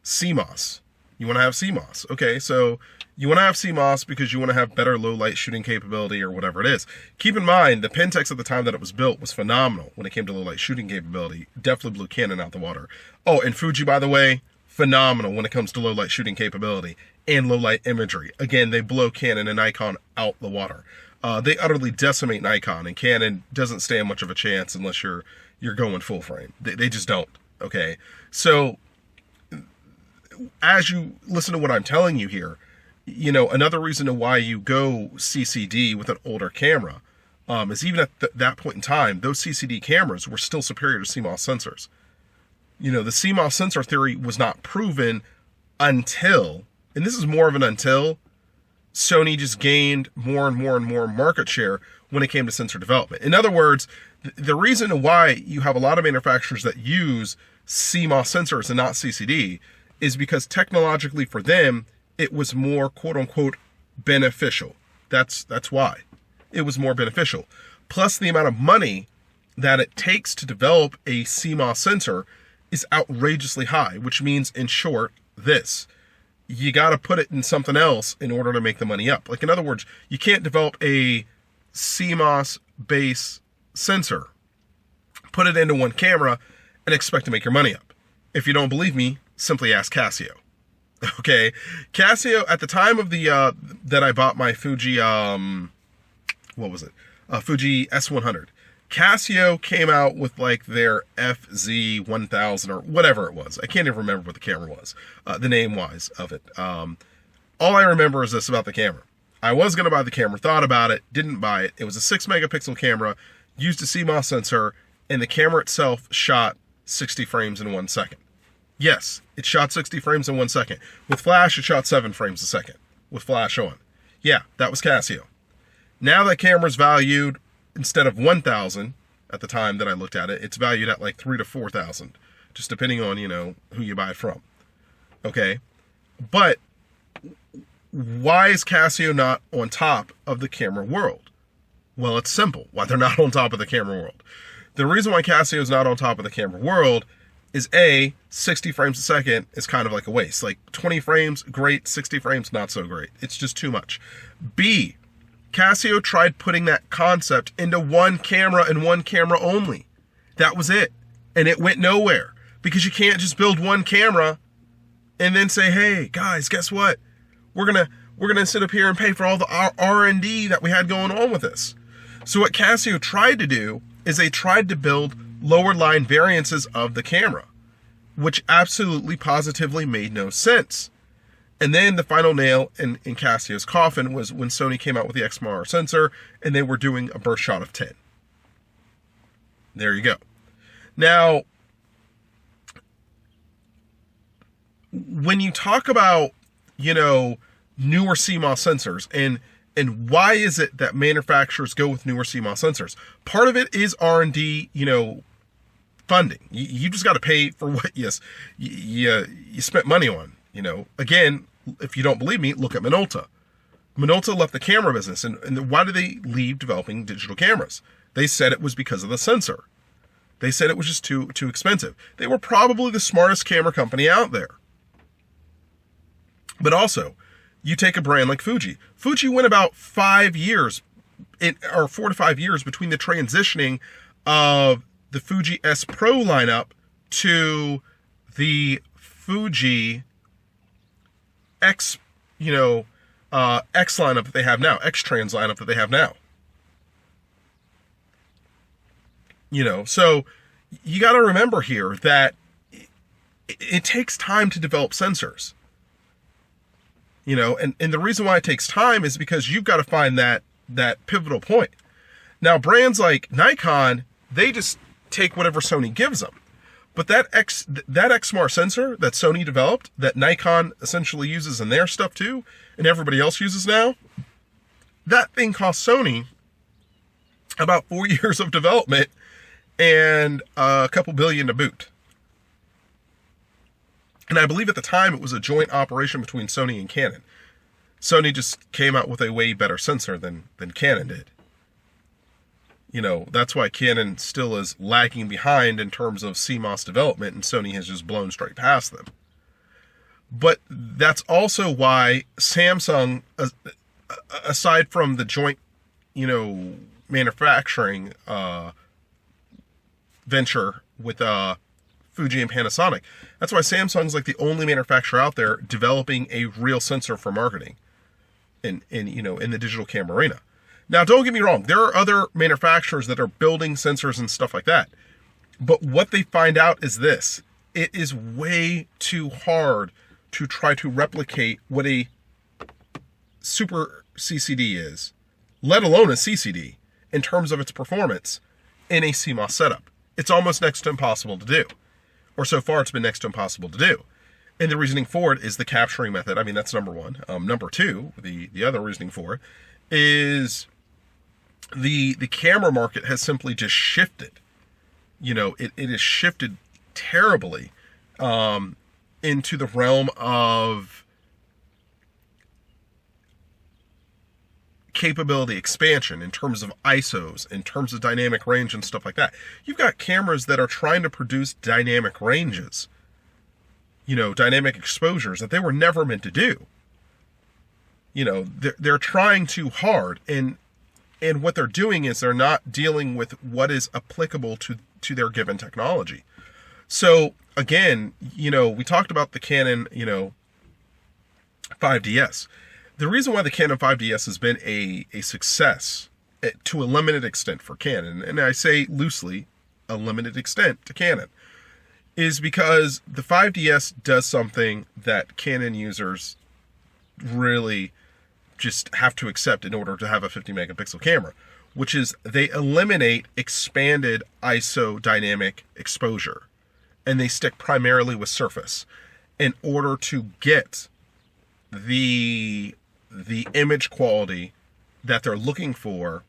A: CMOS. You want to have CMOS. Okay, so you want to have CMOS because you want to have better low light shooting capability or whatever it is. Keep in mind, the Pentax at the time that it was built was phenomenal when it came to low light shooting capability. Definitely blew Canon out the water. Oh, and Fuji, by the way, phenomenal when it comes to low light shooting capability and low light imagery. Again, they blow Canon and Nikon out the water. They utterly decimate Nikon, and Canon doesn't stand much of a chance unless you're going full frame. They just don't, okay? So, as you listen to what I'm telling you here, you know, another reason to why you go CCD with an older camera is even at that point in time, those CCD cameras were still superior to CMOS sensors. You know, the CMOS sensor theory was not proven until, and this is more of an until, Sony just gained more and more and more market share when it came to sensor development. In other words, the reason why you have a lot of manufacturers that use CMOS sensors and not CCD is because technologically for them, it was more quote-unquote beneficial. That's why. It was more beneficial. Plus the amount of money that it takes to develop a CMOS sensor is outrageously high, which means, in short, this. You got to put it in something else in order to make the money up. Like, in other words, you can't develop a CMOS base sensor, put it into one camera, and expect to make your money up. If you don't believe me, simply ask Casio. Okay, Casio, at the time of the that I bought my Fuji, what was it? Fuji S100. Casio came out with like their FZ1000 or whatever it was. I can't even remember what the camera was, the name-wise of it. All I remember is this about the camera. I was going to buy the camera, thought about it, didn't buy it. It was a 6-megapixel camera, used a CMOS sensor, and the camera itself shot 60 frames in 1 second. Yes, it shot 60 frames in 1 second. With flash, it shot 7 frames a second with flash on. Yeah, that was Casio. Now that camera's valued, instead of 1,000 at the time that I looked at it, it's valued at like 3,000 to 4,000, just depending on, who you buy it from. Okay? But why is Casio not on top of the camera world? Well, it's simple why they're not on top of the camera world. The reason why Casio is not on top of the camera world is 60 frames a second is kind of like a waste. Like 20 frames, great. 60 frames, not so great. It's just too much. B, Casio tried putting that concept into one camera and one camera only. That was it. And it went nowhere because you can't just build one camera and then say, hey, guys, guess what? We're gonna sit up here and pay for all the R&D that we had going on with this. So what Casio tried to do is they tried to build lower line variances of the camera, which absolutely positively made no sense. And then the final nail in Casio's coffin was when Sony came out with the XMR sensor and they were doing a burst shot of 10. There you go. Now, when you talk about, newer CMOS sensors and why is it that manufacturers go with newer CMOS sensors? Part of it is R&D, funding. You just got to pay for what you spent money on. Again, if you don't believe me, look at Minolta. Minolta left the camera business, and why did they leave developing digital cameras? They said it was because of the sensor. They said it was just too expensive. They were probably the smartest camera company out there. But also, you take a brand like Fuji. Fuji went about 5 years, or 4 to 5 years between the transitioning of the Fuji S Pro lineup to the Fuji X, X lineup that they have now, X-Trans lineup that they have now. So you got to remember here that it takes time to develop sensors. And the reason why it takes time is because you've got to find that pivotal point. Now, brands like Nikon, they just take whatever Sony gives them. But that XMR sensor that Sony developed, that Nikon essentially uses in their stuff too, and everybody else uses now, that thing cost Sony about 4 years of development and a couple billion to boot. And I believe at the time it was a joint operation between Sony and Canon. Sony just came out with a way better sensor than Canon did. That's why Canon still is lagging behind in terms of CMOS development, and Sony has just blown straight past them. But that's also why Samsung, aside from the joint, manufacturing venture with Fuji and Panasonic, that's why Samsung's like the only manufacturer out there developing a real sensor for marketing in the digital camera arena. Now, don't get me wrong, there are other manufacturers that are building sensors and stuff like that. But what they find out is this: it is way too hard to try to replicate what a super CCD is, let alone a CCD, in terms of its performance in a CMOS setup. It's almost next to impossible to do. Or so far, it's been next to impossible to do. And the reasoning for it is the capturing method. I mean, that's number one. Number two, the other reasoning for it, is the camera market has simply just shifted. It has shifted terribly into the realm of capability expansion in terms of ISOs, in terms of dynamic range and stuff like that. You've got cameras that are trying to produce dynamic ranges, dynamic exposures that they were never meant to do. They're trying too hard, and what they're doing is they're not dealing with what is applicable to their given technology. So again, we talked about the Canon, 5DS. The reason why the Canon 5DS has been a success to a limited extent for Canon, and I say loosely, a limited extent to Canon, is because the 5DS does something that Canon users really just have to accept in order to have a 50 megapixel camera, which is they eliminate expanded ISO dynamic exposure. and they stick primarily with surface in order to get the image quality that they're looking for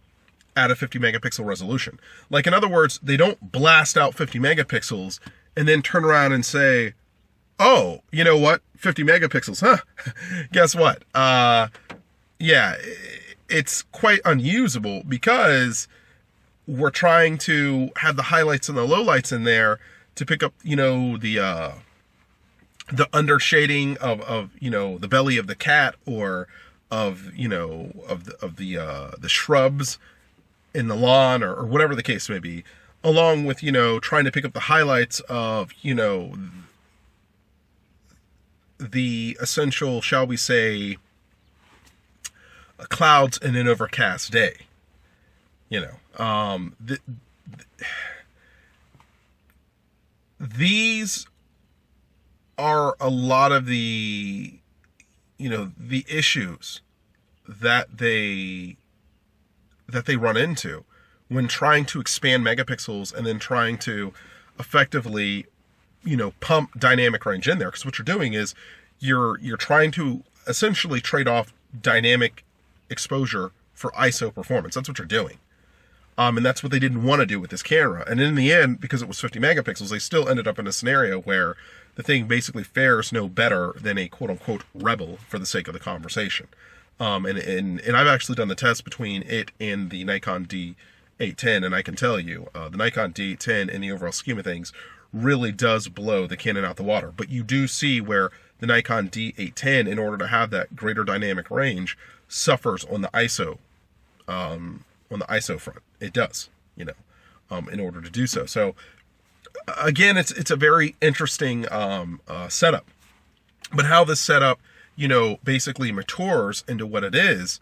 A: at a 50 megapixel resolution. Like, in other words, they don't blast out 50 megapixels and then turn around and say, oh, you know what? 50 megapixels, huh? Guess what? Yeah, it's quite unusable because we're trying to have the highlights and the lowlights in there to pick up, you know, the undershading of you know, the belly of the cat, or of, you know, of the shrubs in the lawn, or whatever the case may be, along with, you know, trying to pick up the highlights of, you know, the essential, shall we say, clouds in an overcast day. You know, these are a lot of the, you know, the issues that they run into when trying to expand megapixels and then trying to effectively, you know, pump dynamic range in there. Because what you're doing is you're trying to essentially trade off dynamic exposure for ISO performance. That's what you're doing. And that's what they didn't want to do with this camera. And in the end, because it was 50 megapixels, they still ended up in a scenario where the thing basically fares no better than a quote-unquote Rebel, for the sake of the conversation. And I've actually done the test between it and the Nikon D810, and I can tell you, the Nikon D810 in the overall scheme of things really does blow the Canon out the water. But you do see where the Nikon D810, in order to have that greater dynamic range, suffers on the ISO front. It does, you know, in order to do so. So again, it's a very interesting setup. But how this setup, you know, basically matures into what it is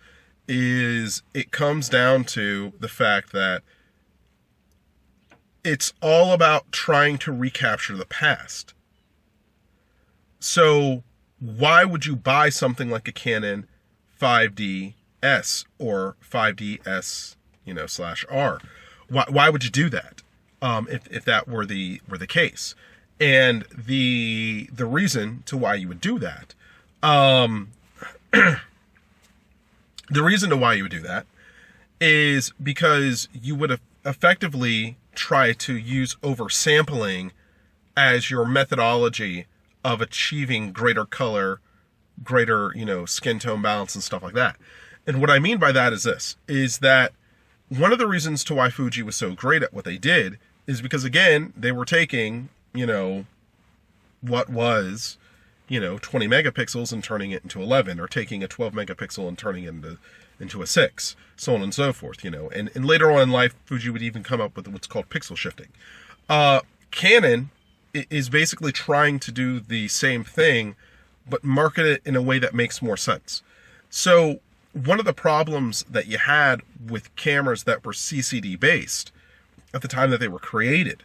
A: it comes down to the fact that it's all about trying to recapture the past. So why would you buy something like a Canon 5DS or 5DS, you know, /R? Why would you do that? If that were the case? And the reason to why you would do that, the reason to why you would do that is because you would effectively try to use oversampling as your methodology of achieving greater color, greater, you know, skin tone balance and stuff like that. And what I mean by that is this, is that one of the reasons to why Fuji was so great at what they did is because, again, they were taking, you know, what was, you know, 20 megapixels and turning it into 11, or taking a 12 megapixel and turning it into a 6, so on and so forth, you know. And later on in life, Fuji would even come up with what's called pixel shifting. Canon is basically trying to do the same thing, but market it in a way that makes more sense. So one of the problems that you had with cameras that were CCD based at the time that they were created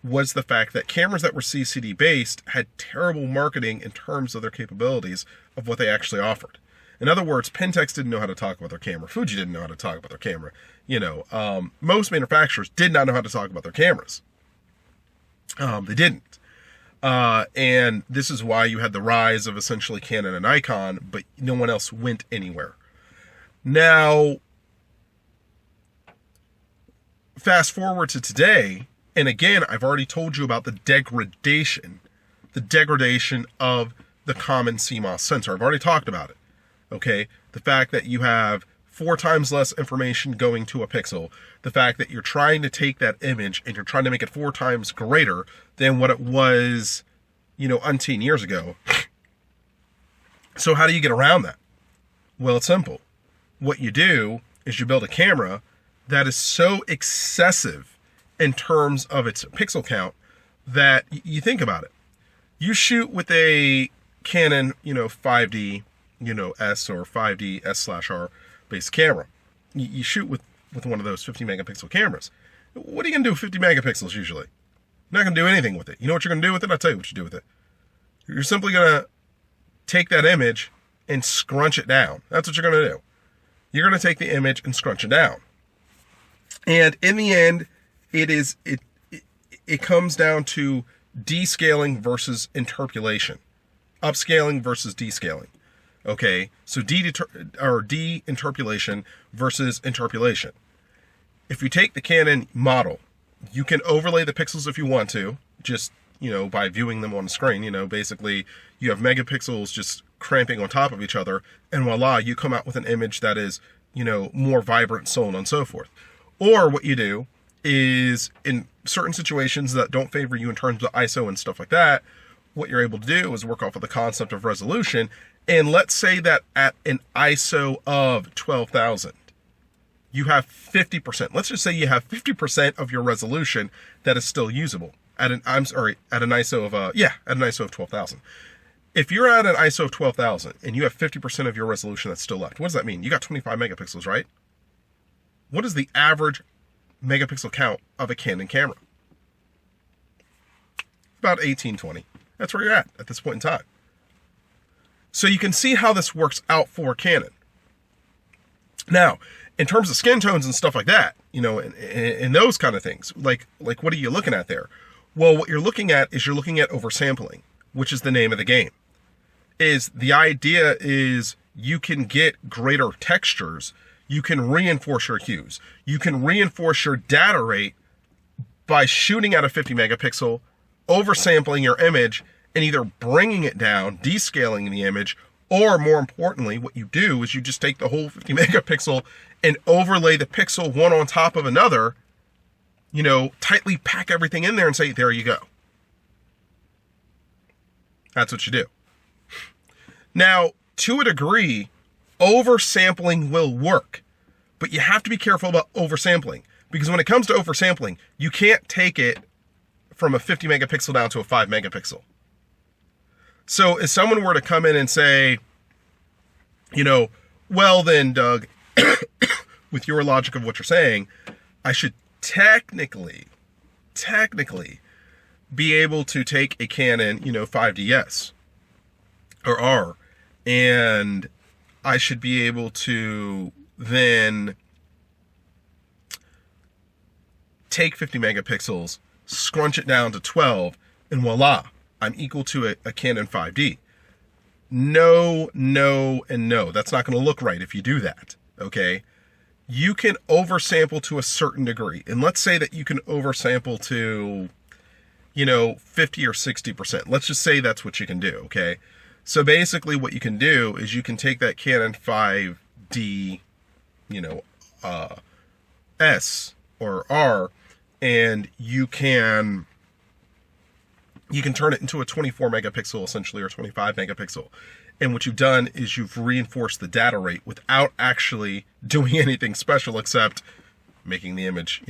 A: was the fact that cameras that were CCD based had terrible marketing in terms of their capabilities of what they actually offered. In other words, Pentax didn't know how to talk about their camera. Fuji didn't know how to talk about their camera. You know, most manufacturers did not know how to talk about their cameras. They didn't. And this is why you had the rise of essentially Canon and Nikon, but no one else went anywhere. Now, fast forward to today, and again, I've already told you about the degradation of the common CMOS sensor. I've already talked about it, okay? The fact that you have 4 times less information going to a pixel, the fact that you're trying to take that image and you're trying to make it 4 times greater than what it was, you know, umpteen years ago. So how do you get around that? Well, it's simple. What you do is you build a camera that is so excessive in terms of its pixel count that you think about it. You shoot with a Canon, you know, 5D, you know, S or 5D S/R based camera. You shoot with one of those 50 megapixel cameras. What are you going to do with 50 megapixels usually? You're not going to do anything with it. You know what you're going to do with it? I'll tell you what you do with it. You're simply going to take that image and scrunch it down. That's what you're going to do. You're going to take the image and scrunch it down. And in the end, it comes down to descaling versus interpolation, upscaling versus descaling. Okay, so de-interpolation versus interpolation. If you take the Canon model, you can overlay the pixels if you want to, just, by viewing them on the screen. Basically, you have megapixels just cramping on top of each other, and voila, you come out with an image that is, more vibrant, so on and so forth. Or what you do is, in certain situations that don't favor you in terms of ISO and stuff like that, what you're able to do is work off of the concept of resolution. And let's say that at an ISO of 12,000, you have 50%. Let's just say you have 50% of your resolution that is still usable at an ISO of 12,000. If you're at an ISO of 12,000 and you have 50% of your resolution that's still left, what does that mean? You got 25 megapixels, right? What is the average megapixel count of a Canon camera? About 1820. That's where you're at this point in time. So you can see how this works out for Canon. Now, in terms of skin tones and stuff like that, and those kind of things, like what are you looking at there? Well, what you're looking at is oversampling, which is the name of the game. The idea is you can get greater textures, you can reinforce your hues, you can reinforce your data rate by shooting at a 50 megapixel, oversampling your image, and either bringing it down, descaling the image, or more importantly, what you do is you just take the whole 50 megapixel and overlay the pixel one on top of another, tightly pack everything in there and say, there you go. That's what you do. Now, to a degree, oversampling will work, but you have to be careful about oversampling, because when it comes to oversampling, you can't take it from a 50 megapixel down to a 5 megapixel. So if someone were to come in and say, well then, Doug, with your logic of what you're saying, I should technically be able to take a Canon, 5DS or R, and I should be able to then take 50 megapixels, scrunch it down to 12, and voila, I'm equal to a Canon 5D. No, and no. That's not going to look right if you do that, okay? You can oversample to a certain degree. And let's say that you can oversample to, 50 or 60%. Let's just say that's what you can do, okay? So basically what you can do is you can take that Canon 5D, S or R, and you can turn it into a 24 megapixel essentially, or 25 megapixel. And what you've done is you've reinforced the data rate without actually doing anything special except making the image,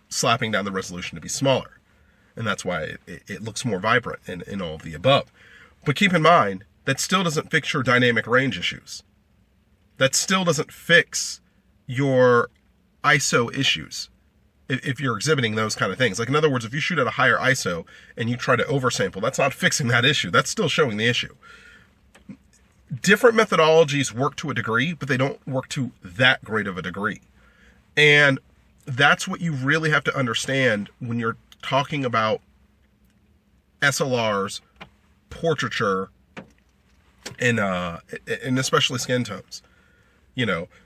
A: slapping down the resolution to be smaller. And that's why it looks more vibrant and all of the above. But keep in mind, that still doesn't fix your dynamic range issues. That still doesn't fix your ISO issues. If you're exhibiting those kind of things. Like, in other words, if you shoot at a higher ISO and you try to oversample, that's not fixing that issue. That's still showing the issue. Different methodologies work to a degree, but they don't work to that great of a degree. And that's what you really have to understand when you're talking about SLRs, portraiture, and especially skin tones.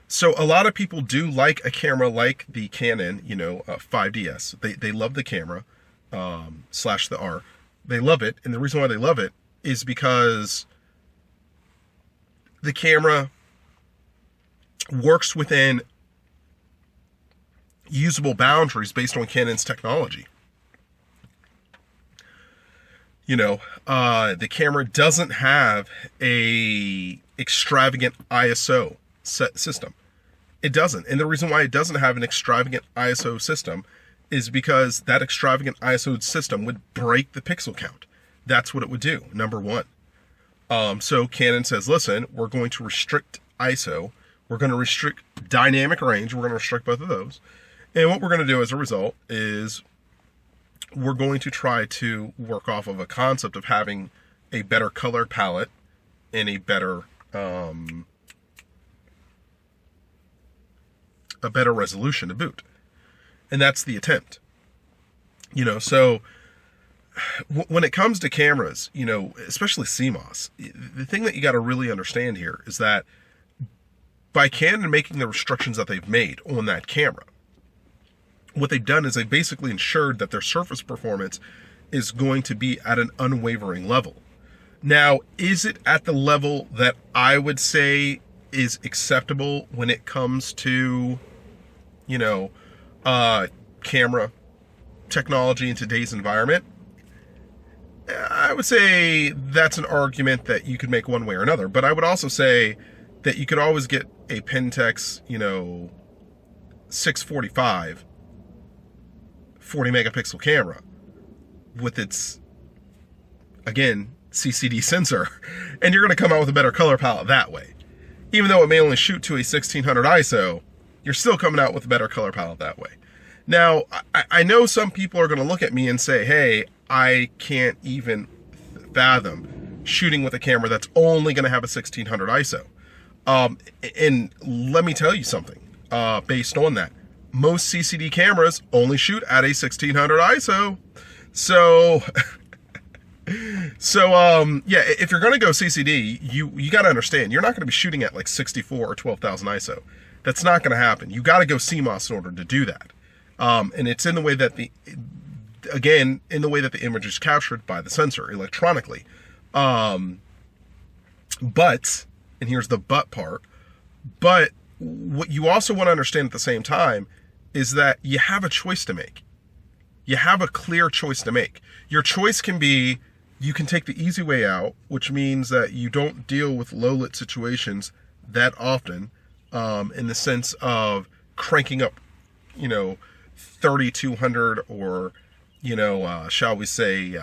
A: So a lot of people do like a camera like the Canon, 5DS. They love the camera, / the R. They love it. And the reason why they love it is because the camera works within usable boundaries based on Canon's technology. The camera doesn't have a extravagant ISO system. It doesn't. And the reason why it doesn't have an extravagant ISO system is because that extravagant ISO system would break the pixel count. That's what it would do, number one. So Canon says, listen, we're going to restrict ISO. We're going to restrict dynamic range. We're going to restrict both of those. And what we're going to do as a result is we're going to try to work off of a concept of having a better color palette and a better resolution to boot. And that's the attempt. So when it comes to cameras, especially CMOS, the thing that you got to really understand here is that by Canon making the restrictions that they've made on that camera, what they've done is they've basically ensured that their surface performance is going to be at an unwavering level. Now, is it at the level that I would say is acceptable when it comes to, camera technology in today's environment? I would say that's an argument that you could make one way or another, but I would also say that you could always get a Pentax, 645 40 megapixel camera with its, again, CCD sensor, and you're going to come out with a better color palette that way. Even though it may only shoot to a 1600 ISO, you're still coming out with a better color palette that way. Now, I know some people are going to look at me and say, hey, I can't even fathom shooting with a camera that's only going to have a 1600 ISO. And let me tell you something, based on that. Most CCD cameras only shoot at a 1600 ISO. So, yeah, if you're going to go CCD, you got to understand, you're not going to be shooting at like 64 or 12,000 ISO. That's not going to happen. You got to go CMOS in order to do that. And it's in the way that the image is captured by the sensor electronically. But, and here's the but part, but what you also want to understand at the same time is that you have a choice to make. You have a clear choice to make. Your choice can be, you can take the easy way out, which means that you don't deal with low-lit situations that often, in the sense of cranking up, 3200 or, shall we say,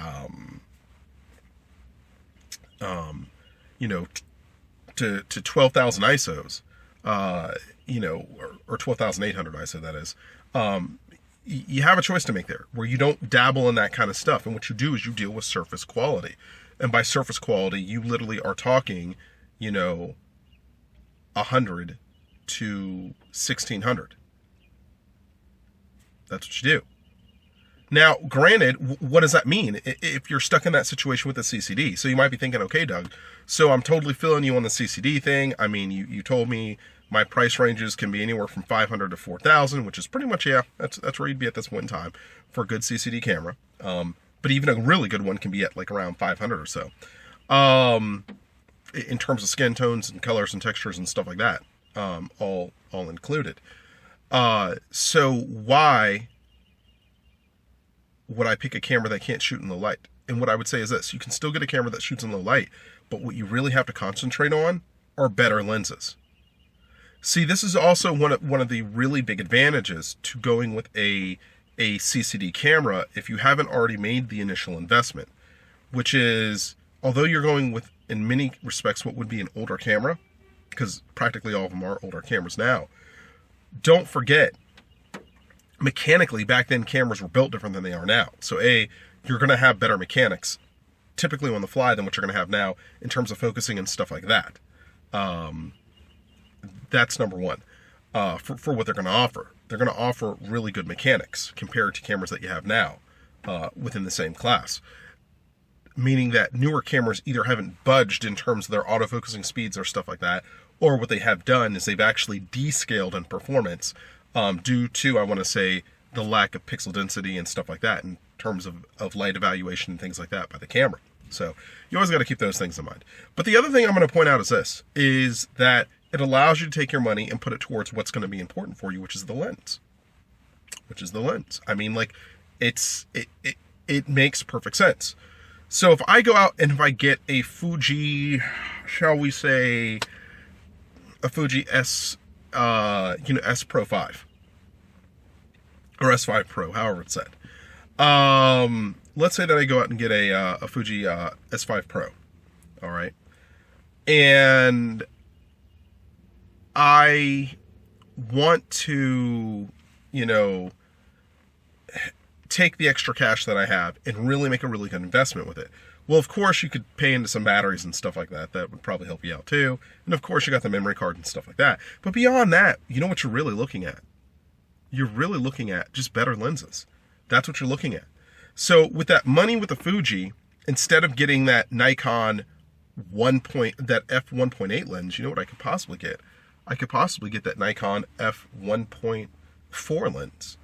A: to 12,000 ISOs, or 12,800 ISO, that is. You have a choice to make there where you don't dabble in that kind of stuff. And what you do is you deal with surface quality. And by surface quality, you literally are talking, 100 to 1600. That's what you do. Now, granted, what does that mean if you're stuck in that situation with the CCD? So you might be thinking, okay, Doug, so I'm totally feeling you on the CCD thing. I mean, you told me my price ranges can be anywhere from 500 to 4,000, which is pretty much, yeah, that's where you'd be at this one time for a good CCD camera. But even a really good one can be at like around 500 or so. In terms of skin tones and colors and textures and stuff like that, all included. So why would I pick a camera that can't shoot in low light? And what I would say is this: you can still get a camera that shoots in low light, but what you really have to concentrate on are better lenses. See, this is also one of the really big advantages to going with a CCD camera if you haven't already made the initial investment, which is, although you're going with, in many respects, what would be an older camera, because practically all of them are older cameras now, don't forget, mechanically, back then cameras were built different than they are now. So you're going to have better mechanics, typically on the fly, than what you're going to have now in terms of focusing and stuff like that. That's number one, for what they're going to offer. They're going to offer really good mechanics compared to cameras that you have now within the same class. Meaning that newer cameras either haven't budged in terms of their autofocusing speeds or stuff like that, or what they have done is they've actually descaled in performance due to, I want to say, the lack of pixel density and stuff like that in terms of light evaluation and things like that by the camera. So you always got to keep those things in mind. But the other thing I'm going to point out is this, is that it allows you to take your money and put it towards what's going to be important for you, which is the lens. I mean, like, it makes perfect sense. So if I go out and if I get a Fuji, shall we say, a Fuji S Pro 5 or S5 Pro, however it's said. Let's say that I go out and get a Fuji S5 Pro, all right, and I want to, take the extra cash that I have and really make a really good investment with it. Well, of course, you could pay into some batteries and stuff like that. That would probably help you out too. And of course, you got the memory card and stuff like that. But beyond that, you know what you're really looking at? You're really looking at just better lenses. That's what you're looking at. So with that money with the Fuji, instead of getting that Nikon that f1.8 lens, you know what I could possibly get? I could possibly get that Nikon f1.4 lens,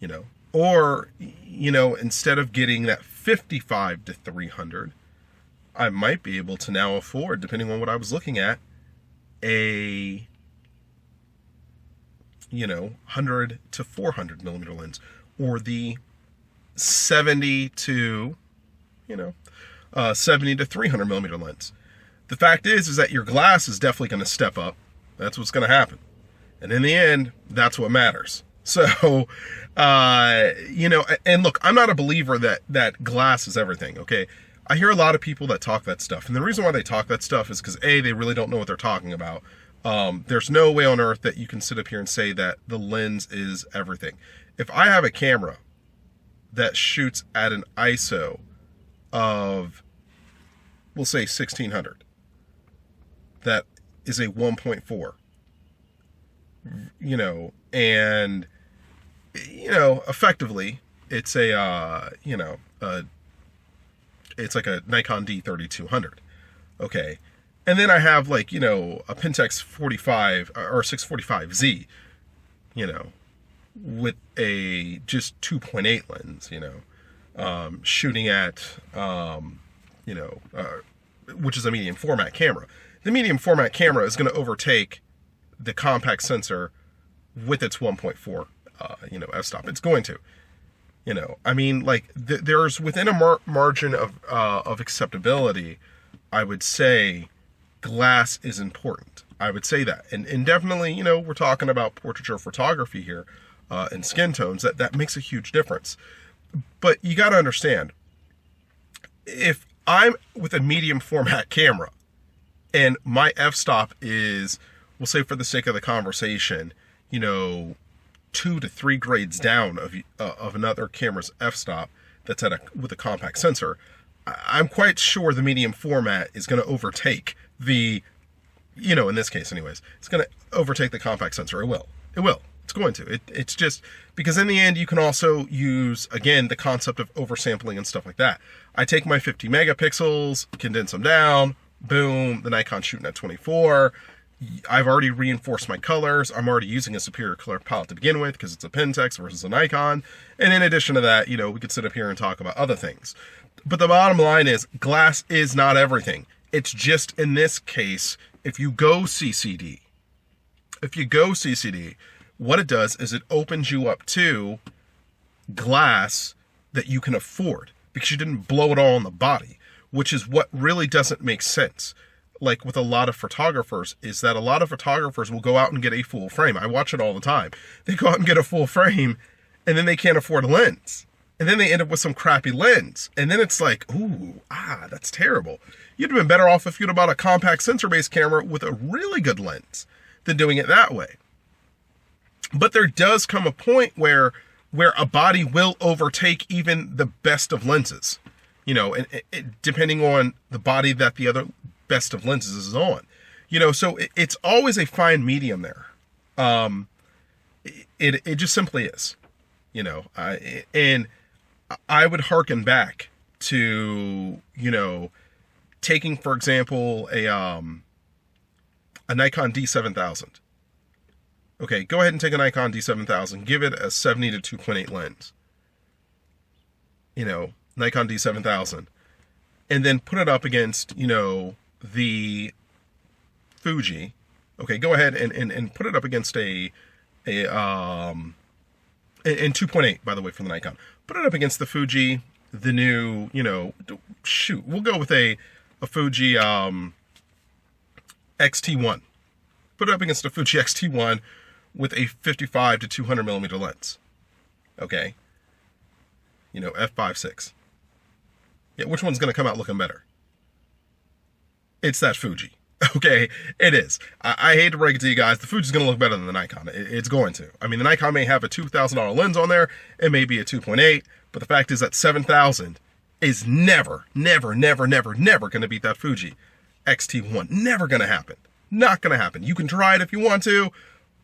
A: you know, or, you know, instead of getting that 55 to 300, I might be able to now afford, depending on what I was looking at, a, you know, 100 to 400 millimeter lens, or the 70 to, you know, 70 to 300 millimeter lens. The fact is that your glass is definitely going to step up. That's what's going to happen. And in the end, that's what matters. So, you know, and look, I'm not a believer that glass is everything, okay? I hear a lot of people that talk that stuff. And the reason why they talk that stuff is because, A, they really don't know what they're talking about. There's no way on earth that you can sit up here and say that the lens is everything. If I have a camera that shoots at an ISO of, we'll say 1600, that is a 1.4, you know, and, you know, effectively it's a, you know, it's like a Nikon D3200, okay, and then I have, like, you know, a Pentax 45 or 645Z, you know, with a just 2.8 lens, you know, shooting at, you know, which is a medium format camera. The medium format camera is going to overtake the compact sensor with its 1.4, you know, f-stop. It's going to, you know, I mean, like, there's within a margin of acceptability, I would say glass is important. I would say that. And definitely, you know, we're talking about portraiture photography here, and skin tones. That makes a huge difference. But you got to understand, if I'm with a medium format camera and my f-stop is, we'll say for the sake of the conversation, you know, 2 to 3 grades down of another camera's f-stop that's with a compact sensor, I'm quite sure the medium format is going to overtake the, you know, in this case anyways, it's going to overtake the compact sensor. It will. It's going to. It's just because in the end you can also use, again, the concept of oversampling and stuff like that. I take my 50 megapixels, condense them down, boom, the Nikon's shooting at 24. I've already reinforced my colors. I'm already using a superior color palette to begin with because it's a Pentax versus a Nikon. And in addition to that, you know, we could sit up here and talk about other things. But the bottom line is glass is not everything. It's just, in this case, if you go CCD, what it does is it opens you up to glass that you can afford because you didn't blow it all on the body, which is what really doesn't make sense. Like with a lot of photographers, is that a lot of photographers will go out and get a full frame. I watch it all the time. They go out and get a full frame and then they can't afford a lens. And then they end up with some crappy lens. And then it's like, ooh, that's terrible. You'd have been better off if you'd have bought a compact sensor-based camera with a really good lens than doing it that way. But there does come a point where a body will overtake even the best of lenses, you know, and depending on the body that the other best of lenses is on, you know, so it's always a fine medium there. It just simply is, you know, and I would hearken back to, you know, taking, for example, a Nikon D7000. Okay, go ahead and take a Nikon D7000, give it a 70 to 2.8 lens, you know, Nikon D7000, and then put it up against, you know, the Fuji. Okay, go ahead and put it up against and 2.8, by the way, from the Nikon. Put it up against the Fuji, the new, you know, shoot, we'll go with a Fuji XT1. Put it up against a Fuji XT1 with a 55 to 200 millimeter lens. Okay, you know, f5.6. Yeah, which one's going to come out looking better? It's that Fuji. Okay, it is. I hate to break it to you guys. The Fuji's going to look better than the Nikon. It's going to. I mean, the Nikon may have a $2,000 lens on there. It may be a 2.8. But the fact is that 7,000 is never going to beat that Fuji XT1. Never going to happen. Not going to happen. You can try it if you want to.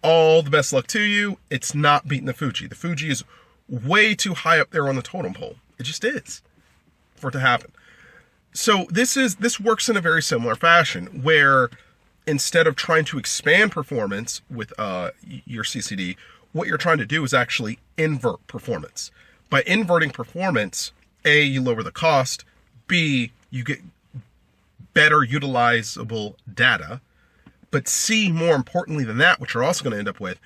A: All the best luck to you. It's not beating the Fuji. The Fuji is way too high up there on the totem pole. It just is for it to happen. So this works in a very similar fashion, where instead of trying to expand performance with your CCD, what you're trying to do is actually invert performance. By inverting performance, A, you lower the cost, B, you get better utilizable data, but C, more importantly than that, what you're also going to end up with,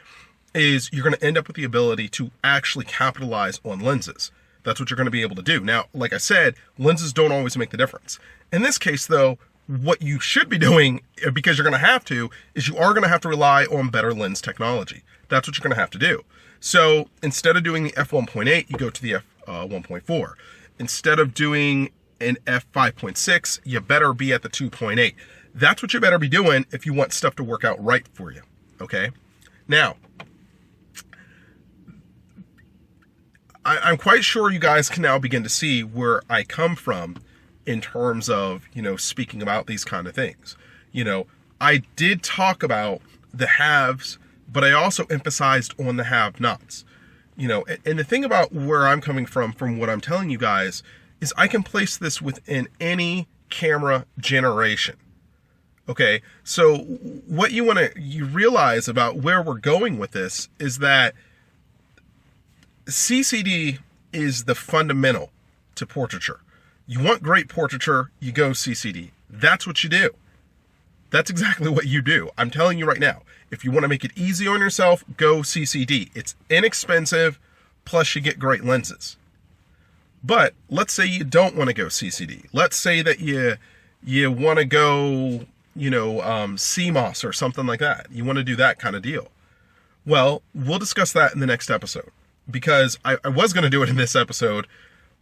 A: is you're going to end up with the ability to actually capitalize on lenses. That's what you're going to be able to do. Now, like I said, lenses don't always make the difference. In this case, though, what you should be doing, because you're going to have to, is you are going to have to rely on better lens technology. That's what you're going to have to do. So instead of doing the f1.8, you go to the f1.4. Instead of doing an f5.6, you better be at the 2.8. That's what you better be doing if you want stuff to work out right for you. Okay? Now, I'm quite sure you guys can now begin to see where I come from in terms of, speaking about these kind of things. I did talk about the haves, but I also emphasized on the have-nots. And the thing about where I'm coming from what I'm telling you guys, is I can place this within any camera generation. Okay, so what you realize about where we're going with this is that CCD is the fundamental to portraiture. You want great portraiture, you go CCD. That's what you do. That's exactly what you do. I'm telling you right now. If you want to make it easy on yourself, go CCD. It's inexpensive, plus you get great lenses. But let's say you don't want to go CCD. Let's say that you want to go, CMOS or something like that. You want to do that kind of deal. Well, we'll discuss that in the next episode, because I was going to do it in this episode,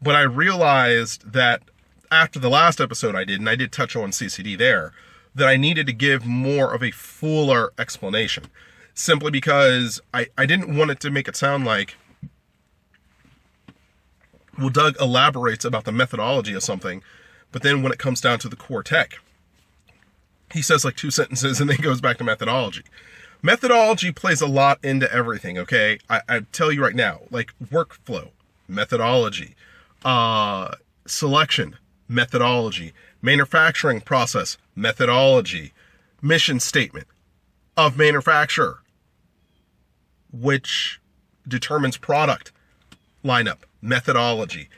A: but I realized that after the last episode I did touch on CCD there, that I needed to give more of a fuller explanation, simply because I didn't want it to make it sound like, well, Doug elaborates about the methodology of something, but then when it comes down to the core tech, he says like 2 sentences and then goes back to methodology. Methodology plays a lot into everything, okay? I tell you right now, like workflow, methodology, selection, methodology, manufacturing process, methodology, mission statement of manufacturer, which determines product lineup, methodology.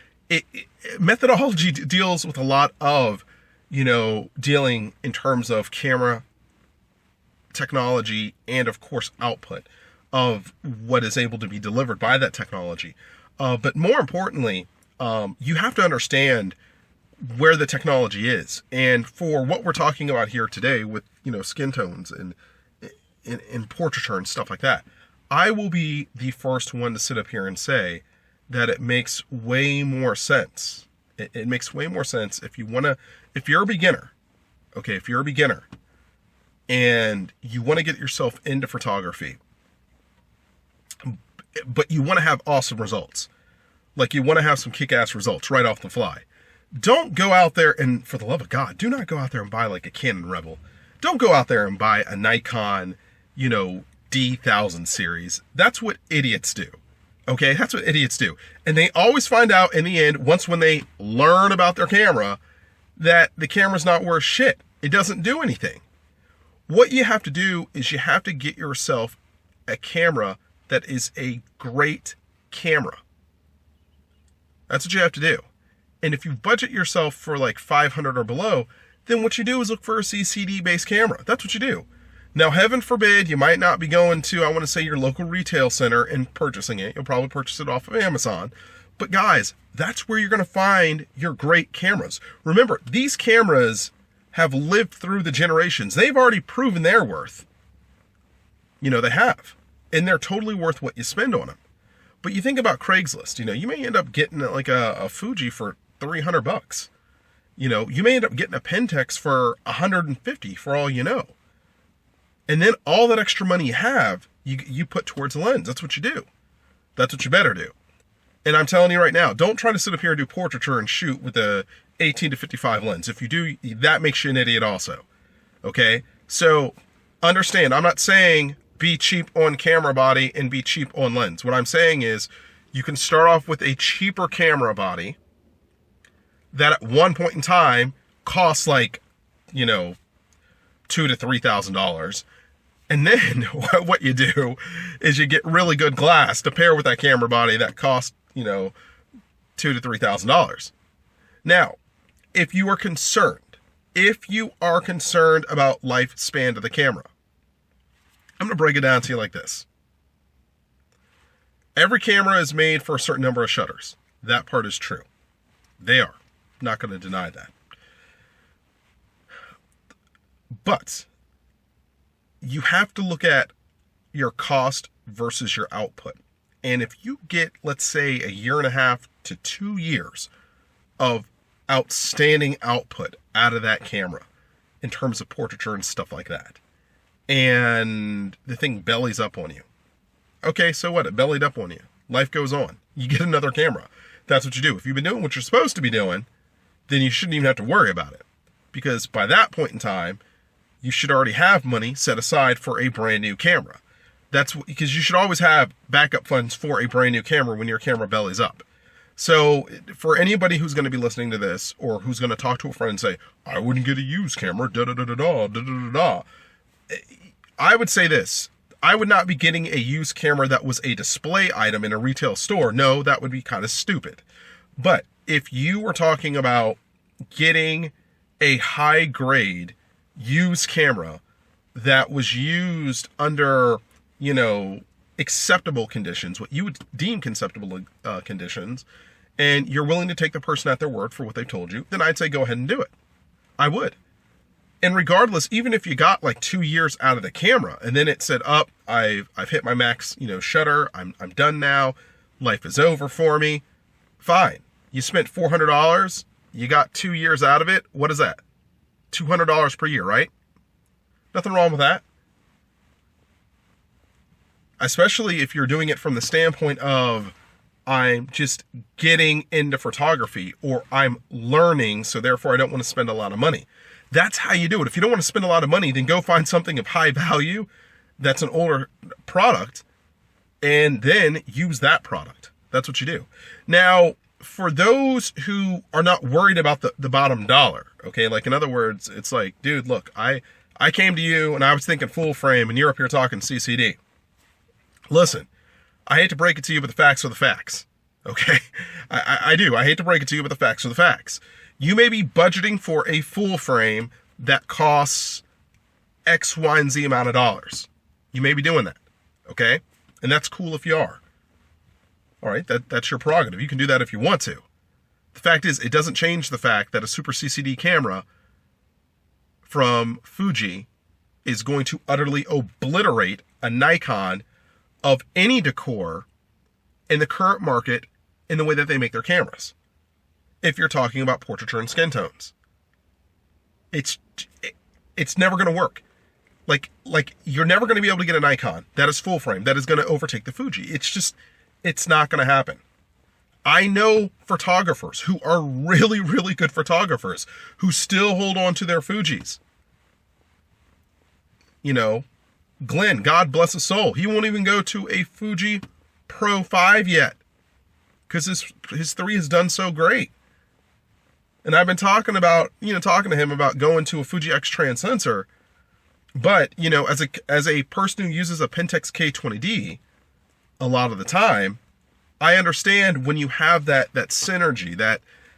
A: Methodology deals with a lot of, dealing in terms of camera technology and, of course, output of what is able to be delivered by that technology. But more importantly, you have to understand where the technology is. And for what we're talking about here today with, skin tones and portraiture and stuff like that, I will be the first one to sit up here and say that it makes way more sense. It makes way more sense if you're a beginner, okay, if you're a beginner and you want to get yourself into photography, but you want to have awesome results, like you want to have some kick-ass results right off the fly, don't go out there and, for the love of God, do not go out there and buy like a Canon Rebel. Don't go out there and buy a Nikon, D1000 series. That's what idiots do. Okay, that's what idiots do. And they always find out in the end, when they learn about their camera, that the camera's not worth shit. It doesn't do anything. What you have to do is you have to get yourself a camera that is a great camera. That's what you have to do. And if you budget yourself for like $500 or below, then what you do is look for a CCD-based camera. That's what you do. Now, heaven forbid, you might not be going to, I want to say, your local retail center and purchasing it. You'll probably purchase it off of Amazon. But guys, that's where you're going to find your great cameras. Remember, these cameras have lived through the generations. They've already proven their worth. They have. And they're totally worth what you spend on them. But you think about Craigslist, you may end up getting like a Fuji for $300. You may end up getting a Pentax for $150 for all you know. And then all that extra money you have, you put towards a lens. That's what you do. That's what you better do. And I'm telling you right now, don't try to sit up here and do portraiture and shoot with a 18 to 55 lens. If you do, that makes you an idiot also. Okay? So understand, I'm not saying be cheap on camera body and be cheap on lens. What I'm saying is You can start off with a cheaper camera body that at one point in time costs like, $2,000 to $3,000. And then what you do is you get really good glass to pair with that camera body that costs, $2,000 to $3,000. Now, if you are concerned about lifespan of the camera, I'm going to break it down to you like this. Every camera is made for a certain number of shutters. That part is true. They are. Not going to deny that. But you have to look at your cost versus your output. And if you get, let's say, 1.5 to 2 years of outstanding output out of that camera in terms of portraiture and stuff like that, and the thing bellies up on you. Okay, so what? It bellied up on you. Life goes on. You get another camera. That's what you do. If you've been doing what you're supposed to be doing, then you shouldn't even have to worry about it. Because by that point in time, you should already have money set aside for a brand new camera. That's because you should always have backup funds for a brand new camera when your camera bellies up. So for anybody who's going to be listening to this, or who's going to talk to a friend and say, I wouldn't get a used camera, da-da-da-da-da, I would say this. I would not be getting a used camera that was a display item in a retail store. No, that would be kind of stupid. But if you were talking about getting a high grade used camera that was used under, acceptable conditions, what you would deem acceptable conditions, and you're willing to take the person at their word for what they told you, then I'd say go ahead and do it. I would. And regardless, even if you got like 2 years out of the camera and then it said, I've hit my max, shutter, I'm done now, life is over for me, fine. You spent $400, you got 2 years out of it, what is that? $200 per year, right? Nothing wrong with that. Especially if you're doing it from the standpoint of, I'm just getting into photography, or I'm learning, so therefore I don't want to spend a lot of money. That's how you do it. If you don't want to spend a lot of money, then go find something of high value that's an older product, and then use that product. That's what you do. Now, for those who are not worried about the bottom dollar, okay, like in other words, it's like, dude, look, I came to you and I was thinking full frame, and you're up here talking CCD. Listen, I hate to break it to you, but the facts are the facts. Okay? I do. I hate to break it to you, but the facts are the facts. You may be budgeting for a full frame that costs X, Y, and Z amount of dollars. You may be doing that. Okay? And that's cool if you are. All right? That's your prerogative. You can do that if you want to. The fact is, it doesn't change the fact that a Super CCD camera from Fuji is going to utterly obliterate a Nikon of any decor in the current market in the way that they make their cameras. If you're talking about portraiture and skin tones, it's never going to work. Like you're never going to be able to get a Nikon that is full frame that is going to overtake the Fuji. It's not going to happen. I know photographers who are really, really good photographers who still hold on to their Fujis. Glenn, God bless his soul, he won't even go to a Fuji Pro 5 yet because his 3 has done so great. And I've been talking to him about going to a Fuji X-Trans sensor. But, as a person who uses a Pentax K20D a lot of the time, I understand when you have that synergy,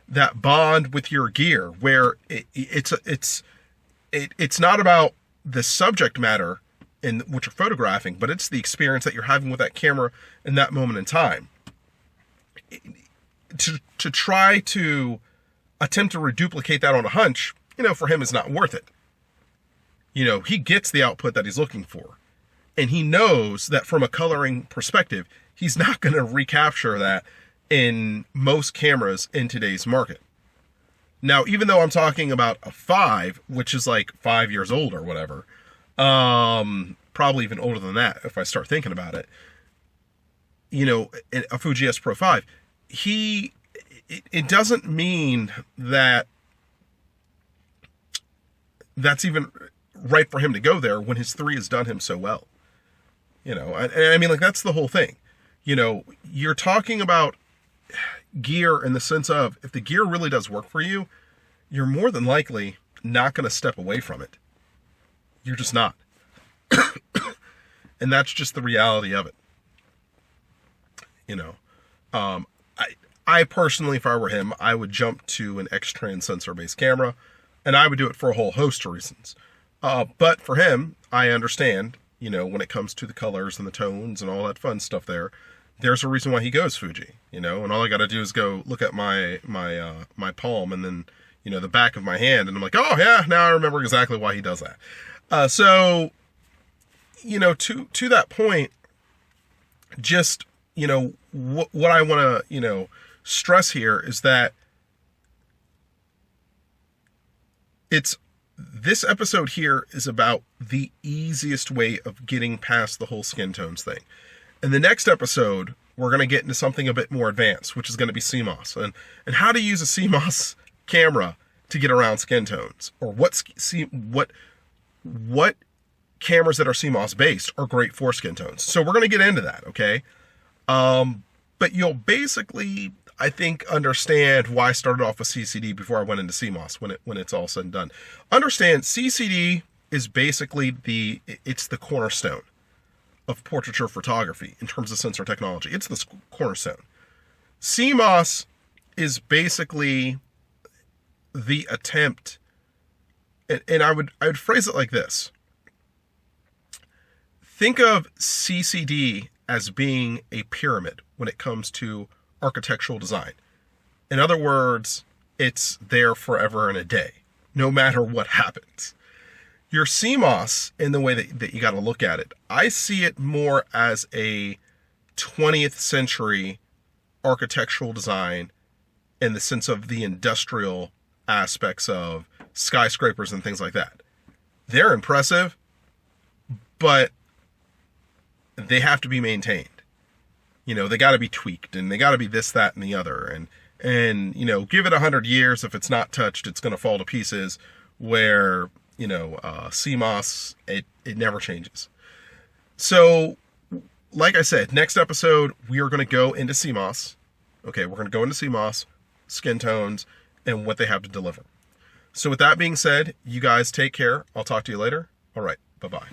A: that bond with your gear, where it's not about the subject matter in what you're photographing, but it's the experience that you're having with that camera in that moment in time. To try to attempt to reduplicate that on a hunch, for him is not worth it. He gets the output that he's looking for. And he knows that from a coloring perspective, he's not going to recapture that in most cameras in today's market. Now, even though I'm talking about a 5, which is like 5 years old or whatever, probably even older than that if I start thinking about it, a Fuji S Pro 5, it doesn't mean that that's even right for him to go there when his 3 has done him so well. And I mean, like, that's the whole thing. You're talking about gear in the sense of, if the gear really does work for you, you're more than likely not going to step away from it. You're just not. And that's just the reality of it. I personally, if I were him, I would jump to an X-Trans sensor-based camera, and I would do it for a whole host of reasons. But for him, I understand, when it comes to the colors and the tones and all that fun stuff there's a reason why he goes Fuji, and all I got to do is go look at my palm and then, the back of my hand, and I'm like, oh yeah, now I remember exactly why he does that. So, to that point, just, what I want to, stress here is that this episode here is about the easiest way of getting past the whole skin tones thing. In the next episode, we're going to get into something a bit more advanced, which is going to be CMOS, and how to use a CMOS camera to get around skin tones, or what cameras that are CMOS based are great for skin tones. So we're going to get into that, okay? But you'll basically, I think, understand why I started off with CCD before I went into CMOS when it's all said and done. Understand, CCD is basically it's the cornerstone of portraiture photography in terms of sensor technology. It's the cornerstone. CMOS is basically the attempt, and I would phrase it like this. Think of CCD as being a pyramid when it comes to architectural design. In other words, it's there forever and a day, no matter what happens. Your CMOS, in the way that you got to look at it, I see it more as a 20th century architectural design in the sense of the industrial aspects of skyscrapers and things like that. They're impressive, but they have to be maintained. They got to be tweaked, and they got to be this, that, and the other. And give it 100 years, if it's not touched, it's going to fall to pieces. Where CMOS, it never changes. So, like I said, next episode we are going to go into CMOS. Okay, we're going to go into CMOS, skin tones, and what they have to deliver. So with that being said, you guys take care. I'll talk to you later. All right, bye-bye.